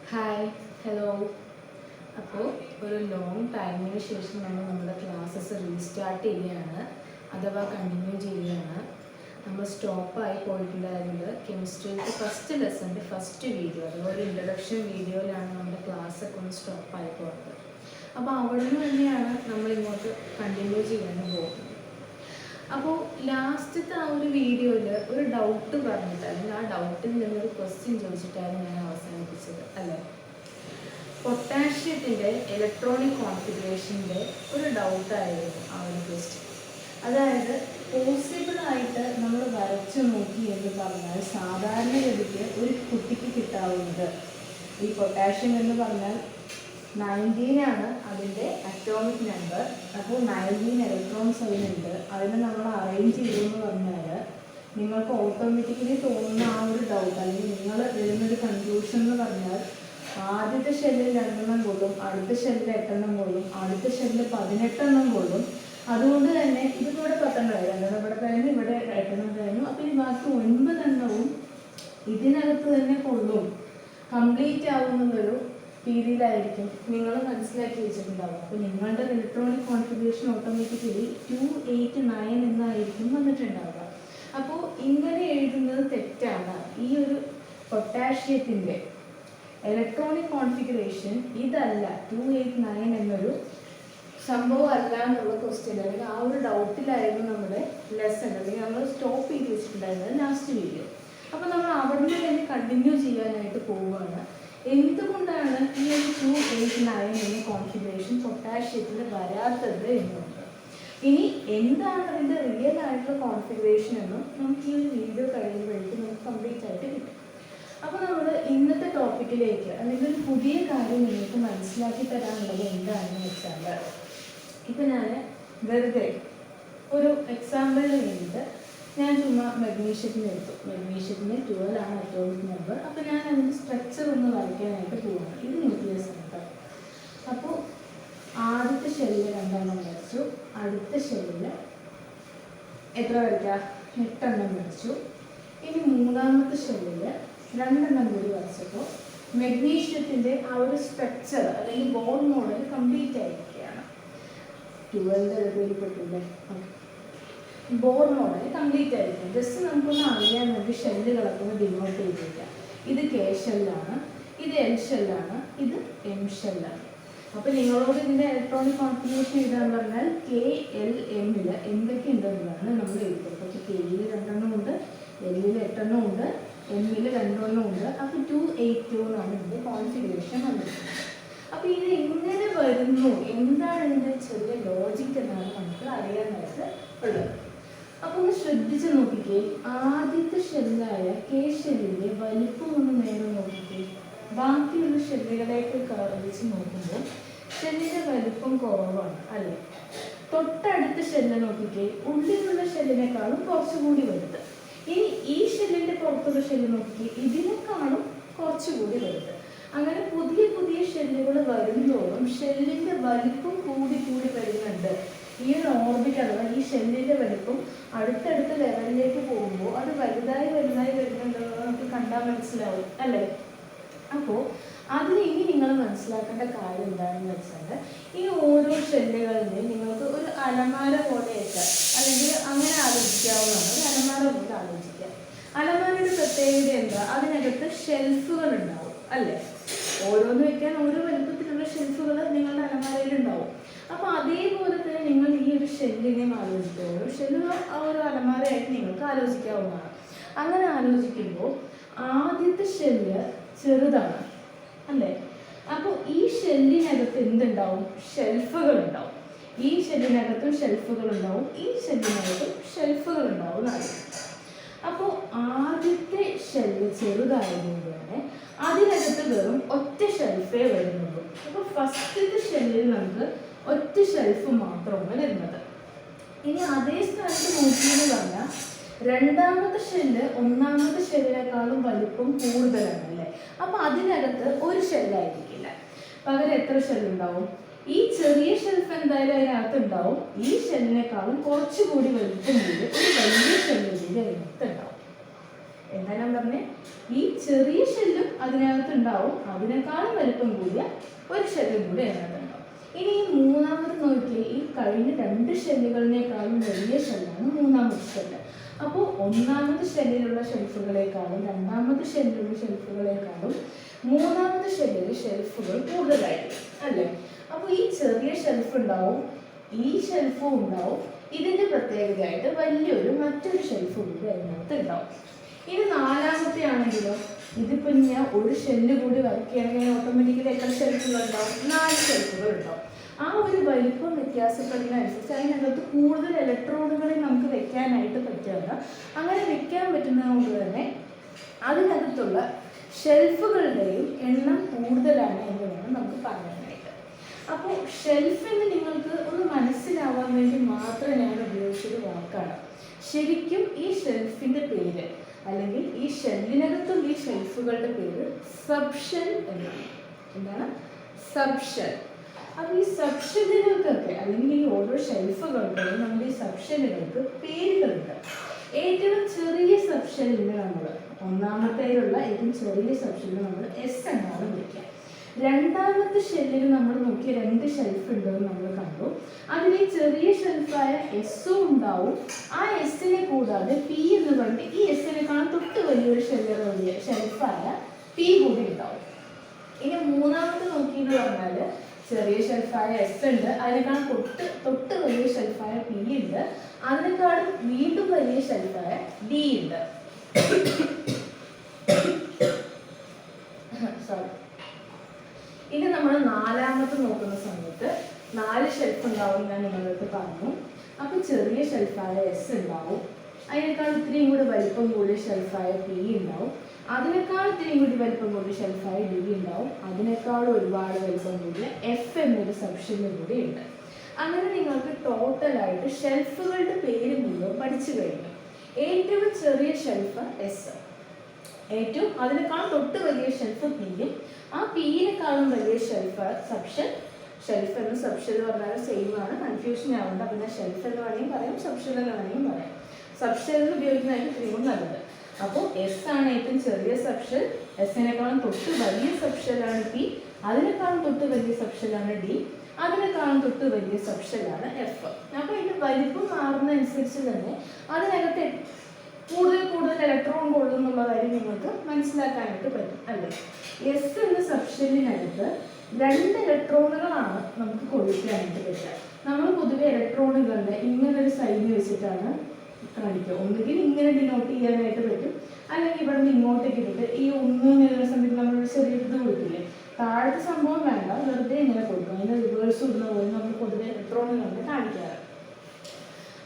Hi hello. അപ്പോൾ ഒരു long ടൈമിന് ശേഷം നമ്മുടെ ക്ലാസ്സസ് റീസ്റ്റാർട്ട് ചെയ്യുകയാണ്, അഥവാ കണ്ടിന്യൂ ചെയ്യുകയാണ്. നമ്മൾ സ്റ്റോപ്പായി പോയിട്ടുണ്ടായിരുന്നത് കെമിസ്ട്രിയിലെ ഫസ്റ്റ് ലെസൻ്റെ ഫസ്റ്റ് വീഡിയോ, അഥവാ ഒരു ഇൻട്രഡക്ഷൻ വീഡിയോയിലാണ് നമ്മുടെ ക്ലാസ്സൊക്കെ ഒന്ന് സ്റ്റോപ്പായി പോയത്. അപ്പോൾ അവിടെ നിന്ന് തന്നെയാണ് നമ്മളിങ്ങോട്ട് കണ്ടിന്യൂ ചെയ്യാൻ പോകുന്നത്. അപ്പോൾ ലാസ്റ്റത്തെ ആ ഒരു വീഡിയോയിൽ ഒരു ഡൗട്ട് പറഞ്ഞിട്ട്, അല്ലെങ്കിൽ ആ ഡൗട്ടിൽ നിന്നൊരു ക്വസ്റ്റ്യൻ ചോദിച്ചിട്ടായിരുന്നു ഞാൻ അവസാനിപ്പിച്ചത് അല്ലേ. പൊട്ടാഷ്യത്തിൻ്റെ ഇലക്ട്രോണിക് കോൺഫിഗറേഷൻ്റെ ഒരു ഡൗട്ടായിരുന്നു ആ ഒരു ക്വസ്റ്റ്യൻ. അതായത് പോസിബിളായിട്ട് നമ്മൾ വരച്ചു നോക്കി എന്ന് പറഞ്ഞാൽ സാധാരണഗതിക്ക് ഒരു കുട്ടിക്ക് കിട്ടാവുന്നത്, ഈ പൊട്ടാഷ്യം എന്ന് പറഞ്ഞാൽ 19 ആണ് അതിൻ്റെ അറ്റോമിക് നമ്പർ. അപ്പോൾ 19 ഇലക്ട്രോൺസ് അതിനുണ്ട്. അതിനെ നമ്മൾ അറേഞ്ച് ചെയ്തെന്ന് പറഞ്ഞാൽ നിങ്ങൾക്ക് ഓട്ടോമാറ്റിക്കലി തോന്നുന്ന ആ ഒരു ഡൗട്ട്, അല്ലെങ്കിൽ നിങ്ങൾ വരുന്നൊരു കൺക്ലൂഷൻ എന്ന് പറഞ്ഞാൽ ആദ്യത്തെ ഷെല്ലിൽ 2 കൊള്ളും, അടുത്ത ഷെല്ലിൽ 8 കൊള്ളും, അടുത്ത ഷെല്ലിൽ 18 കൊള്ളും. അതുകൊണ്ട് തന്നെ ഇതിലൂടെ 10 കഴിഞ്ഞു, ഇവിടെ കഴിഞ്ഞു, ഇവിടെ 8 കഴിഞ്ഞു. അപ്പോൾ ഈ ബാക്കി 9 ഇതിനകത്ത് തന്നെ കൊള്ളും, കംപ്ലീറ്റ് ആവുന്നതൊരു രീതിയിലായിരിക്കും നിങ്ങൾ മനസ്സിലാക്കി വെച്ചിട്ടുണ്ടാവും. അപ്പോൾ നിങ്ങളുടെ ഇലക്ട്രോണിക് കോൺഫിഗറേഷൻ ഓട്ടോമാറ്റിക്കലി 289 എന്നായിരിക്കും വന്നിട്ടുണ്ടാവുക. അപ്പോൾ ഇങ്ങനെ എഴുതുന്നത് തെറ്റാണ്. ഈ ഒരു പൊട്ടാഷ്യത്തിൻ്റെ ഇലക്ട്രോണിക് കോൺഫിഗറേഷൻ ഇതല്ല, 289 എന്നൊരു സംഭവം അല്ല എന്നുള്ള ക്വസ്റ്റ്യൻ, അല്ലെങ്കിൽ ആ ഒരു ഡൗട്ടിലായിരുന്നു നമ്മുടെ ലെസൺ, അല്ലെങ്കിൽ നമ്മൾ സ്റ്റോപ്പ് ചെയ്ത് വെച്ചിട്ടുണ്ടായിരുന്നത് ലാസ്റ്റ് വീഡിയോ. അപ്പോൾ നമ്മൾ അവിടെ തന്നെ കണ്ടിന്യൂ ചെയ്യാനായിട്ട് പോവുകയാണ്. എന്തുകൊണ്ടാണ് ഈ ഒരു 289 എന്ന കോൺഫിഗറേഷൻ പൊട്ടാഷ്യത്തിൽ വരാത്തത് എന്നുണ്ട്. ഇനി എന്താണ് അതിൻ്റെ റിയൽ ആയിട്ടുള്ള കോൺഫിഗറേഷൻ എന്നും നമുക്ക് ഈ ഒരു വീഡിയോ കഴിയുമ്പോഴേക്കും നമുക്ക് കംപ്ലീറ്റ് ആയിട്ട് കിട്ടും. അപ്പോൾ നമ്മൾ ഇന്നത്തെ ടോപ്പിക്കിലേക്ക്, അല്ലെങ്കിൽ ഒരു പുതിയ കാര്യം നിങ്ങൾക്ക് മനസ്സിലാക്കി തരാനുള്ളത് എന്താണെന്ന് വെച്ചാൽ, ഇപ്പം ഞാൻ വെറുതെ ഒരു എക്സാമ്പിളിന് വേണ്ടിയിട്ട് ഞാൻ ചുമ്മാ മഗ്നീഷ്യത്തിന് എടുത്തു. മഗ്നീഷ്യത്തിന് 12 ആണ് അറ്റോമിക് നമ്പർ. അപ്പോൾ ഞാൻ അതിൻ്റെ സ്ട്രക്ചർ ഒന്ന് വരയ്ക്കാനായിട്ട് പോവാണ്. ഇത് ന്യൂക്ലിയസ് ആണ്. അപ്പോൾ ആദ്യത്തെ ഷെല്ലിൽ 2 വരച്ചു, അടുത്ത ഷെല്ലിൽ എത്ര വരയ്ക്കാം? 8 വരച്ചു. ഇനി മൂന്നാമത്തെ ഷെല്ലിൽ 2 കൂടി വരച്ചപ്പോൾ മഗ്നീഷ്യത്തിൻ്റെ ആ ഒരു സ്ട്രക്ചർ അല്ലെങ്കിൽ ബോണ്ട് മോഡൽ കംപ്ലീറ്റ് ആയിരിക്കുകയാണ്. 12 പെട്ടില്ലേ, ബോർ മോഡൽ കംപ്ലീറ്റ് ആയിരിക്കും. ജസ്റ്റ് നമുക്കൊന്ന് അറിയാൻ വേണ്ടി ഷെല്ലുകളൊക്കെ ഒന്ന് ഡിനോട്ട് ചെയ്തിരിക്കാം. ഇത് കെ ഷെല്ലാണ്, ഇത് എൽ ഷെല്ലാണ്, ഇത് എം ഷെല്ലാണ്. അപ്പോൾ നിങ്ങളോട് ഇതിൻ്റെ ഇലക്ട്രോണിക് കോൺഫിഗറേഷൻ എഴുതാൻ പറഞ്ഞാൽ കെ എൽ എമ്മിൽ എന്തൊക്കെ ഉണ്ടെന്നുള്ളതാണ് നമ്മൾ എഴുതുന്നത്. അപ്പോൾ കെയിൽ 2 ഉണ്ട്, എല്ലിൽ 8 ഉണ്ട്, എമ്മിൽ 2 ഉണ്ട്. അപ്പോൾ 282 എന്നാണ് ഇതിൻ്റെ കോൺഫിഗറേഷൻ വന്നിരിക്കുന്നത്. അപ്പോൾ ഇത് എങ്ങനെ വരുന്നു, എന്താണ് ഇതിൻ്റെ ചെറിയ ലോജിക് എന്നാണ് നമുക്ക് അറിയാനായിട്ട് ഉള്ളത്. അപ്പോൾ ഒന്ന് ശ്രദ്ധിച്ച് നോക്കിക്കേ. ആദ്യത്തെ ഷെല്ലായ കെ ഷെല്ലിൻ്റെ വലിപ്പം ഒന്ന് നേരെ നോക്കിക്കേ. ബാക്കിയുള്ള ഷെല്ലുകളേക്ക് വെച്ച് നോക്കുമ്പോൾ ഷെല്ലിൻ്റെ വലിപ്പം കുറവാണ് അല്ലേ. തൊട്ടടുത്ത ഷെല്ല് നോക്കിക്കേ, ഉള്ളിലുള്ള ഷെല്ലിനേക്കാളും കുറച്ചുകൂടി വലുത്. ഇനി ഈ ഷെല്ലിൻ്റെ പുറത്തുള്ള ഷെല്ല് നോക്കിക്കേ, ഇതിനേക്കാളും കുറച്ചുകൂടി വലുത്. അങ്ങനെ പുതിയ പുതിയ ഷെല്ലുകൾ വരുന്നതോറും ഷെല്ലിൻ്റെ വലിപ്പം കൂടി കൂടി വരുന്നുണ്ട്. ഈ ഒരു ഓർബിറ്റ് അഥവാ ഈ ഷെല്ലിൻ്റെ വലിപ്പം അടുത്തടുത്ത ലെവലിലേക്ക് പോകുമ്പോൾ അത് വലുതായി വലുതായി വരുന്നുണ്ടെന്ന് നമുക്ക് കണ്ടാൽ മനസ്സിലാവും അല്ലേ. അപ്പോൾ അതിന് ഇനി നിങ്ങൾ മനസ്സിലാക്കേണ്ട കാര്യം എന്താണെന്ന് വെച്ചാൽ, ഈ ഓരോ ഷെല്ലുകളിലും നിങ്ങൾക്ക് ഒരു അലമാര പോലെയൊക്കെ, അല്ലെങ്കിൽ അങ്ങനെ ആലോചിക്കാവുന്നതാണ്. ഒരു അലമാര പോലെ ആലോചിക്കുക. അലമാരയുടെ പ്രത്യേകത എന്താ? അതിനകത്ത് ഷെൽഫുകൾ ഉണ്ടാവും അല്ലേ. ഓരോന്ന് വെക്കാൻ ഓരോ വലുപ്പത്തിലുള്ള ഷെൽഫുകൾ നിങ്ങളുടെ അലമാരയിൽ ഉണ്ടാവും. അപ്പോൾ അതേപോലെ തന്നെ നിങ്ങൾ ഈ ഒരു ഷെല്ലിനെയും ആലോചിക്കുക. ഓരോ ഷെല്ല് ആ ഒരു അലമാരയായിട്ട് നിങ്ങൾക്ക് ആലോചിക്കാവുന്നതാണ്. അങ്ങനെ ആലോചിക്കുമ്പോൾ ആദ്യത്തെ ഷെല്ല് ചെറുതാണ് അല്ലേ. അപ്പോൾ ഈ ഷെല്ലിനകത്ത് എന്തുണ്ടാവും? ഷെൽഫുകൾ ഉണ്ടാവും. ഈ ഷെല്ലിനകത്തും ഷെൽഫുകൾ ഉണ്ടാവും, ഈ ഷെല്ലിനകത്തും ഷെൽഫുകൾ ഉണ്ടാവും എന്നറിയാം. അപ്പോൾ ആദ്യത്തെ ഷെല്ല് ചെറുതായതുകൊണ്ട് തന്നെ അതിനകത്ത് വെറും ഒറ്റ ഷെൽഫേ വരുന്നുള്ളൂ. അപ്പോൾ ഫസ്റ്റത്തെ ഷെല്ലിൽ നമുക്ക് ഒറ്റ ഷെൽഫ് മാത്രമാണ് വരുന്നത്. ഇനി അതേ സ്ഥാനത്ത് നോക്കിയെന്ന് പറഞ്ഞാൽ രണ്ടാമത്തെ ഷെല്ല് ഒന്നാമത്തെ ഷെല്ലിനേക്കാളും വലിപ്പം കൂടുതലാണ് അല്ലേ. അപ്പോൾ അതിനകത്ത് ഒരു ഷെല്ലായിരിക്കില്ല, പകരം എത്ര ഷെല്ലുണ്ടാവും? ഈ ചെറിയ ഷെൽഫ് എന്തായാലും അതിനകത്ത് ഉണ്ടാവും. ഈ ഷെല്ലിനേക്കാളും കുറച്ചുകൂടി വലിപ്പം കൂടി ഒരു വലിയ ഷെല്ല് കൂടി അതിനകത്ത് ഉണ്ടാവും. എന്താ ഞാൻ പറഞ്ഞേ, ഈ ചെറിയ ഷെല്ലും അതിനകത്ത് ഉണ്ടാവും, അതിനേക്കാളും വലിപ്പം കൂടിയ ഒരു ഷെല്ലും കൂടി അതിനകത്ത് ഉണ്ടാവും. ഇനി ഈ മൂന്നാമത് നോക്കിയേ, ഈ കഴിഞ്ഞ 2 ഷെല്ലുകളിനേക്കാളും വലിയ ഷെല്ലാണ് മൂന്നാമത്തെ ഷെല്ല്. അപ്പോൾ ഒന്നാമത്തെ ഷെല്ലിലുള്ള ഷെൽഫുകളെക്കാളും രണ്ടാമത്തെ ഷെല്ലിലുള്ള ഷെൽഫുകളെക്കാളും മൂന്നാമത്തെ ഷെല്ലിൽ ഷെൽഫുകൾ കൂടുതലായിരിക്കും അല്ലേ. അപ്പോൾ ഈ ചെറിയ ഷെൽഫ് ഉണ്ടാവും, ഈ ഷെൽഫും ഉണ്ടാവും, ഇതിൻ്റെ പ്രത്യേകതയായിട്ട് വലിയൊരു മറ്റൊരു ഷെൽഫ് കൂടി അതിനകത്ത് ഉണ്ടാവും. ഇനി നാലാമത്തെ ആണെങ്കിലോ, ഇതിപ്പോൾ ഞാൻ ഒരു ഷെല്ല് കൂടി വരയ്ക്കുകയാണെങ്കിൽ ഓട്ടോമാറ്റിക്കലി എത്ര ഷെൽഫുകൾ ഉണ്ടാവും? 4 ഷെൽഫുകൾ ഉണ്ടാവും. ആ ഒരു വലിപ്പം വ്യത്യാസപ്പെടുന്നതനുസരിച്ച് അതിനകത്ത് കൂടുതൽ ഇലക്ട്രോണുകളെ നമുക്ക് വെക്കാനായിട്ട് പറ്റുക. അങ്ങനെ വെക്കാൻ പറ്റുന്നത് കൊണ്ട് തന്നെ അതിനകത്തുള്ള ഷെൽഫുകളുടെയും എണ്ണം കൂടുതലാണ് എന്ന് വേണം നമുക്ക് പറയാനായിട്ട്. അപ്പോൾ ഷെൽഫെന്ന് നിങ്ങൾക്ക് ഒന്ന് മനസ്സിലാവാൻ വേണ്ടി മാത്രം ഞാൻ ഉപയോഗിച്ചൊരു വാക്കാണ്. ശരിക്കും ഈ ഷെൽഫിൻ്റെ പേര് അല്ലെങ്കിൽ ഈ ഷെല്ലിനകത്തും ഈ ഷെൽഫുകളുടെ പേര് സബ്ഷെൽ എന്നാണ്. എന്താണ്? സബ്ഷെൽ. അപ്പോൾ ഈ സബ്ഷെല്ലുകൾക്കൊക്കെ അല്ലെങ്കിൽ ഈ ഓരോ ഷെൽഫുകൾക്കും നമ്മുടെ ഈ സബ്ഷെല്ലുകൾക്ക് പേരുകളുണ്ട്. ഏറ്റവും ചെറിയ സബ്ഷെല്ലിന് നമ്മൾ ഒന്നാമത്തേലുള്ള ഏറ്റവും ചെറിയ സബ്ഷെല്ലിന് നമ്മൾ എസ് എന്നാണ് വിളിക്കുക. രണ്ടാമത്തെ ഷെല്ലിൽ നമ്മൾ നോക്കിയ 2 ഷെൽഫ് ഉണ്ടെന്ന് നമ്മൾ കണ്ടു. അതിൽ ഈ ചെറിയ ഷെൽഫായ എസ്സും ഉണ്ടാവും. ആ എസ്സിനെ കൂടാതെ പി എന്ന് പറഞ്ഞിട്ട് ഈ എസ്സിനേക്കാളും തൊട്ട് വലിയൊരു ഷെൽഫായ പി കൂടി ഉണ്ടാവും. ഇനി മൂന്നാമത്തെ നോക്കിയെന്ന് പറഞ്ഞാൽ ചെറിയ ഷെൽഫായ എസ് ഉണ്ട്, അതിനേക്കാളും തൊട്ട് വലിയ ഷെൽഫായ പി ഉണ്ട്, അതിനേക്കാളും വീണ്ടും വലിയ ഷെൽഫായ ഡി ഉണ്ട്. സോറി. ഇനി നമ്മൾ നാലാമത്തെ നോക്കുന്ന സമയത്ത് 4 ഷെൽഫ് ഉണ്ടാവും ഞാൻ നിങ്ങളുടെ പറഞ്ഞു. അപ്പോൾ ചെറിയ ഷെൽഫായ എസ് ഉണ്ടാവും, അതിനേക്കാൾ ഇത്രയും കൂടി വലിപ്പം കൂടിയ ഷെൽഫായ പി ഉണ്ടാവും, അതിനേക്കാൾ ഇത്രയും കൂടി വലിപ്പം കൂടിയ ഷെൽഫായ ഡി ഉണ്ടാവും, അതിനേക്കാളും ഒരുപാട് വലിപ്പം കൂടിയ എഫ് എന്നൊരു സബ്ഷെല്ലും കൂടി ഉണ്ട്. അങ്ങനെ നിങ്ങൾക്ക് ടോട്ടലായിട്ട് ഷെൽഫുകളുടെ പേര് മുഴുവൻ പഠിച്ചു കഴിഞ്ഞു. ഏറ്റവും ചെറിയ ഷെൽഫ് എസ്, ഏറ്റവും അതിനേക്കാളും തൊട്ട് വലിയ ഷെൽഫ് പിയും, ആ പിയിനേക്കാളും വലിയ ഷെൽഫ് സബ്ഷെൽ. ഷെൽഫ് എന്ന് സബ്ഷെൽ പറഞ്ഞാൽ സെയിം ആണ്, കൺഫ്യൂഷൻ ആവേണ്ട. പിന്നെ ഷെൽഫ് എന്ന് വേണമെങ്കിൽ പറയാം, സബ്ഷെൽ എന്ന് വേണമെങ്കിൽ പറയാം. സബ്ഷെല്ലിൽ ഉപയോഗിക്കുന്നതായിട്ട് ഇത്രയും നല്ലത്. അപ്പോൾ എസ് ആണ് ഏറ്റവും ചെറിയ സബ്ഷെൽ, എസിനേക്കാളും തൊട്ട് വലിയ സബ്ഷെല്ലാണ് പി, അതിനേക്കാളും തൊട്ട് വലിയ സബ്ഷെല്ലാണ് ഡി, അതിനേക്കാളും തൊട്ട് വലിയ സബ്ഷെല്ലാണ് എഫ്. അപ്പോൾ ഇതിൻ്റെ വലിപ്പം മാറുന്നതനുസരിച്ച് തന്നെ അതിനകത്ത് കൂടുതൽ ഇലക്ട്രോൺ കൊള്ളുന്നുള്ള കാര്യം നിങ്ങൾക്ക് മനസ്സിലാക്കാനായിട്ട് പറ്റും അല്ലേ. എസ് എന്ന സബ്ഷെല്ലിനകത്ത് 2 ഇലക്ട്രോണുകളാണ് നമുക്ക് കൊള്ളിക്കാനായിട്ട് പറ്റുക. നമ്മൾ പൊതുവെ ഇലക്ട്രോണുകളുടെ ഇങ്ങനൊരു സൈഡ് വെച്ചിട്ടാണ് കാണിക്കുക. ഒന്നുകിൽ ഇങ്ങനെ ഡിനോട്ട് ചെയ്യാനായിട്ട് പറ്റും, അല്ലെങ്കിൽ ഇവിടെ നിന്ന് ഇങ്ങോട്ടേക്ക് ഇട്ടിട്ട് ഈ 1 എന്നുള്ള സമയത്ത് നമ്മളൊരു ചെറിയ ഇത് കൊടുക്കില്ലേ, താഴത്തെ സംഭവം വേണ്ട, വെറുതെ ഇങ്ങനെ കൊടുക്കും. അതിൻ്റെ റിവേഴ്സ് ഇടുന്ന പോലെ നമ്മൾ പൊതുവെ ഇലക്ട്രോണുകളുടെ കാണിക്കാറ്.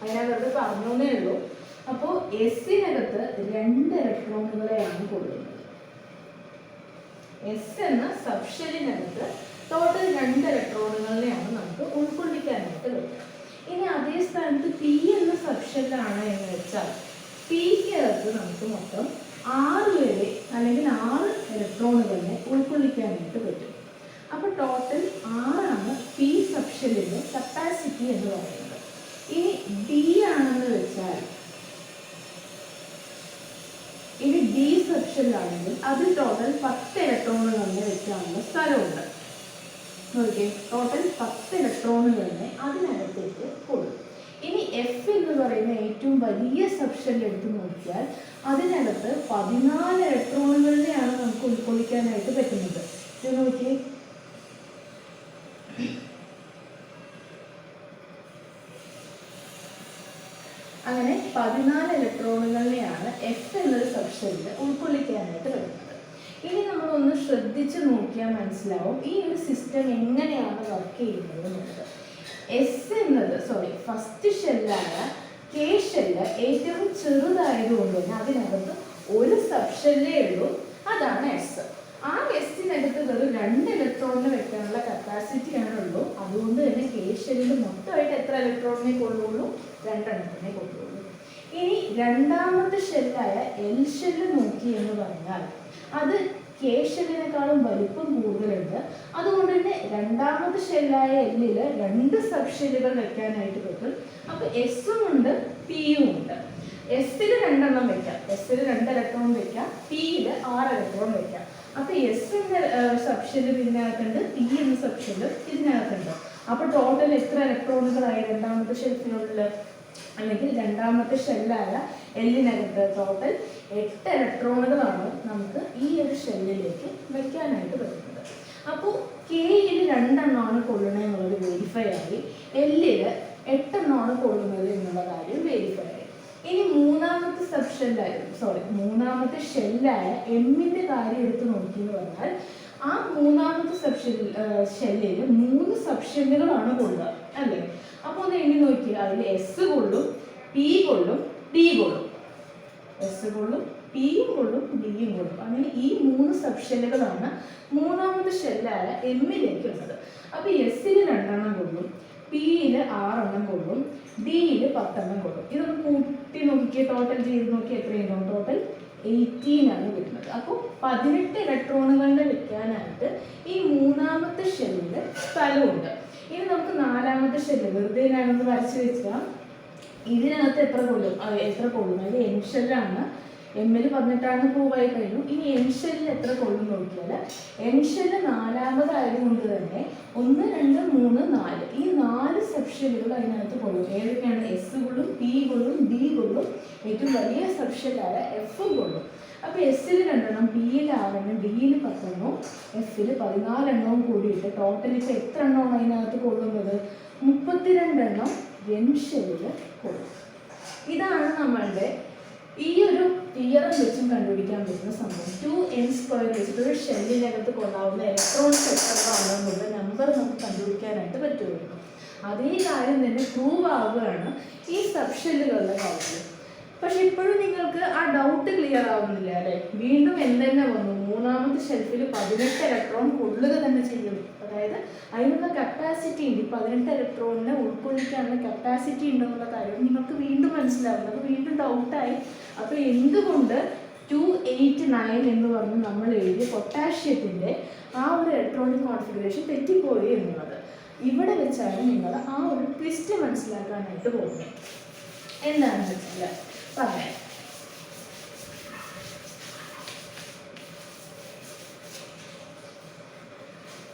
അതിനെ വെറുതെ പറഞ്ഞേ ഉള്ളൂ. അപ്പോൾ എസിനകത്ത് 2 ഇലക്ട്രോണുകളെയാണ് കൊള്ളുന്നത്. എസ് എന്ന സബ്ഷെല്ലിനകത്ത് ടോട്ടൽ 2 ഇലക്ട്രോണുകളെയാണ് നമുക്ക് ഉൾക്കൊള്ളിക്കാനായിട്ട് പറ്റുക. ഇനി അതേ സ്ഥാനത്ത് പി എന്ന സബ്ഷെല്ലാണ് എന്ന് വെച്ചാൽ പിക്കകത്ത് നമുക്ക് മൊത്തം 6 വരെ അല്ലെങ്കിൽ 6 ഇലക്ട്രോണുകളെ ഉൾക്കൊള്ളിക്കാനായിട്ട് പറ്റും. അപ്പോൾ ടോട്ടൽ 6ആണ് പി സബ്ഷെല്ലിൻ്റെ കപ്പാസിറ്റി എന്ന് പറയുന്നത്. ഇനി ഡി ആണെന്ന് വെച്ചാൽ, ഇനി ഡി സബ്ഷെല്ലാണെങ്കിൽ അത് ടോട്ടൽ 10 ഇലക്ട്രോണുകളെ വെക്കാനുള്ള സ്ഥലമുണ്ട്. നോക്കിയേ, ടോട്ടൽ 10 ഇലക്ട്രോണുകളെ അതിനകത്തേക്ക് കൊടുക്കും. ഇനി എഫ് എന്ന് പറയുന്ന ഏറ്റവും വലിയ സബ്ഷെൽ എടുത്ത് നോക്കിയാൽ അതിനകത്ത് 14 ഇലക്ട്രോണുകളിലെയാണ് നമുക്ക് ഉൾക്കൊള്ളിക്കാനായിട്ട് പറ്റുന്നത്. ഇത് നോക്കിയേ, അങ്ങനെ 14 ഇലക്ട്രോണുകളിലെയാണ് എഫ് എന്നൊരു സബ്ഷെല്ലിൽ ഉൾക്കൊള്ളിക്കാനായിട്ട് പറ്റുന്നത്. ഇനി നമ്മളൊന്ന് ശ്രദ്ധിച്ച് നോക്കിയാൽ മനസ്സിലാവും ഈ ഒരു സിസ്റ്റം എങ്ങനെയാണ് വർക്ക് ചെയ്യുന്നത് എന്നുള്ളത്. എസ് എന്നത് ഫസ്റ്റ് ഷെല്ലായ കെ ഷെല്ല് ഏറ്റവും ചെറുതായതുകൊണ്ട് തന്നെ അതിനകത്ത് ഒരു സബ്ഷെല്ലേ ഉള്ളൂ, അതാണ് എസ്. ആ എസിനകത്ത് വെറും 2 ഇലക്ട്രോണിന് വെക്കാനുള്ള കപ്പാസിറ്റി ആണുള്ളൂ. അതുകൊണ്ട് തന്നെ കെ ഷെല്ലിൽ മൊത്തമായിട്ട് എത്ര ഇലക്ട്രോണിനെ കൊള്ളുള്ളൂ? 2 എണ്ണത്തിനെ കൊള്ളുള്ളൂ. ഇനി രണ്ടാമത്തെ ഷെല്ലായ എൽ ഷെല്ല് നോക്കി എന്ന് പറഞ്ഞാൽ അത് കെ ഷെല്ലിനേക്കാളും വലിപ്പം കൂടുതലുണ്ട്. അതുകൊണ്ട് തന്നെ രണ്ടാമത്തെ ഷെല്ലായ എല്ലിൽ 2 സബ് ഷെല്ലുകൾ വെക്കാനായിട്ട് പറ്റും. അപ്പോൾ എസും ഉണ്ട് പിയും ഉണ്ട്. എസ്സിൽ 2 എണ്ണം വെക്കാം, എസ്സിൽ 2 ഇലക്ട്രോൺ വെക്കാം, പിയിൽ 6 ഇലക്ട്രോൺ വെക്കാം. അപ്പൊ എസ് എന്ന സബ്ഷെല്ല് ഇതിനകത്തുണ്ട്, പി എന്ന സബ്ഷെല്ല് ഇതിനകത്തുണ്ട്. അപ്പൊ ടോട്ടൽ എത്ര ഇലക്ട്രോണുകളായി രണ്ടാമത്തെ ഷെല്ലിനുള്ളിൽ, അല്ലെങ്കിൽ രണ്ടാമത്തെ ഷെല്ലായ എല്ലിനകത്ത് ടോട്ടൽ 8 ഇലക്ട്രോണുകളാണ് നമുക്ക് ഈ ഒരു ഷെല്ലിലേക്ക് വെക്കാനായിട്ട് പറ്റുന്നത്. അപ്പോൾ കെയിൽ 2 എണ്ണമാണ് കൊള്ളുന്നത് എന്നുള്ളത് വെരിഫൈ ആയി, എല്ലിൽ 8 എണ്ണമാണ് കൊള്ളുന്നത് എന്നുള്ള കാര്യം വെരിഫൈ ആയി. ഇനി മൂന്നാമത്തെ മൂന്നാമത്തെ ഷെല്ലായ എമ്മിന്റെ കാര്യം എടുത്ത് നോക്കി എന്ന് പറഞ്ഞാൽ ആ മൂന്നാമത്തെ ഷെല്ലിൽ 3 സബ്ഷെല്ലുകളാണ് കൊള്ളുക അല്ലേ. അപ്പോൾ ഒന്ന് എണ്ണി നോക്കി, അതിൽ എസ് കൊള്ളും, പി കൊള്ളും, ഡി കൊള്ളും. എസ് കൊള്ളും, പിയും കൊള്ളും, ഡിയും കൊള്ളും. അങ്ങനെ ഈ 3 സബ്ഷെല്ലുകളാണ് മൂന്നാമത്തെ ഷെല്ലായ എമ്മിലേക്ക് ഉള്ളത്. അപ്പോൾ എസ്സിൽ 2 എണ്ണം കൊള്ളും, പിയിൽ 6 എണ്ണം കൊള്ളും, ഡിയിൽ 10 എണ്ണം കൊള്ളും. ഇതൊന്ന് കൂട്ടി നോക്കിയേ, ടോട്ടൽ ചെയ്ത് നോക്കി എത്രയുണ്ടാവും? ടോട്ടൽ 18 ആണ് വരുന്നത്. അപ്പോൾ 18 ഇലക്ട്രോണുകളുടെ വെക്കാനായിട്ട് ഈ മൂന്നാമത്തെ ഷെല്ലിൽ സ്ഥലമുണ്ട്. ഇനി നമുക്ക് നാലാമത്തെ ഷെല്ല് വെറുതെ ഞാനൊന്ന് വരച്ച് വെച്ചാൽ ഇതിനകത്ത് എത്ര കൊള്ളും? അത് എൻ ഷെല്ലാണ്. എമ്മിൽ 18 പ്രൂവ് ആയി കഴിഞ്ഞു. ഇനി എൻ ഷെല്ലിൽ എത്ര കൊള്ളും നോക്കിയാൽ എൻ ഷെല്ല് 4ാമതായതുകൊണ്ട് തന്നെ 1, 2, 3, 4 ഈ 4 സബ്ഷെല്ലുകൾ അതിനകത്ത് കൊള്ളും. ഏതൊക്കെയാണ്? എസ് കൊള്ളും, പി കൊള്ളും, ഡി കൊള്ളും, ഏറ്റവും വലിയ സബ്ഷെല്ലായ എഫും കൊള്ളും. അപ്പോൾ എസ്സിൽ 2 എണ്ണം, പിയിൽ 6 എണ്ണം, ഡിയിൽ 10 എണ്ണവും, എഫിൽ 14 എണ്ണവും കൂടിയിട്ട് ടോട്ടൽ ഇപ്പോൾ എത്ര എണ്ണമാണ് അതിനകത്ത് കൊള്ളുന്നത്? 32 എണ്ണം എൻ ഷെല്ലിൽ കൊള്ളും. ഇതാണ് നമ്മളുടെ ഈ ഒരു തിയറം വെച്ചും കണ്ടുപിടിക്കാൻ പറ്റുന്ന സംഭവം. 2n² വെച്ചിട്ട് ഒരു ഷെല്ലിനകത്ത് കൊള്ളാവുന്ന ഇലക്ട്രോൺസ് എത്രയാണെന്നുള്ള നമ്പർ നമുക്ക് കണ്ടുപിടിക്കാനായിട്ട് പറ്റുമായിരുന്നു. അതേ കാര്യം തന്നെ പ്രൂവ് ആവുകയാണ് ഈ സബ്ഷെല്ലുകളുടെ കാര്യത്തിൽ. പക്ഷെ ഇപ്പോഴും നിങ്ങൾക്ക് ആ ഡൗട്ട് ക്ലിയർ ആവുന്നില്ല അല്ലേ? വീണ്ടും എന്തെന്നെ വന്നു, മൂന്നാമത്തെ ഷെൽഫിൽ 18 ഇലക്ട്രോൺ കൊള്ളുക തന്നെ ചെയ്യും. അതായത് അതിനുള്ള കപ്പാസിറ്റി ഉണ്ട്, 18 ഇലക്ട്രോണിനെ ഉൾക്കൊള്ളിക്കാനുള്ള കപ്പാസിറ്റി ഉണ്ടെന്നുള്ള കാര്യം നിങ്ങൾക്ക് വീണ്ടും മനസ്സിലാവുന്നത്. അപ്പോൾ വീണ്ടും ഡൗട്ടായി. അപ്പോൾ എന്തുകൊണ്ട് 289 എന്ന് പറഞ്ഞ് നമ്മൾ എഴുതിയ പൊട്ടാഷ്യത്തിൻ്റെ ആ ഒരു ഇലക്ട്രോണിക് കോൺഫിഗറേഷൻ തെറ്റിപ്പോയി എന്നുള്ളത് ഇവിടെ വെച്ചാണ് നിങ്ങൾ ആ ഒരു ട്വിസ്റ്റ് മനസ്സിലാക്കാനായിട്ട് പോകുന്നത്. എന്താണെന്ന് വെച്ചാൽ പറയാം.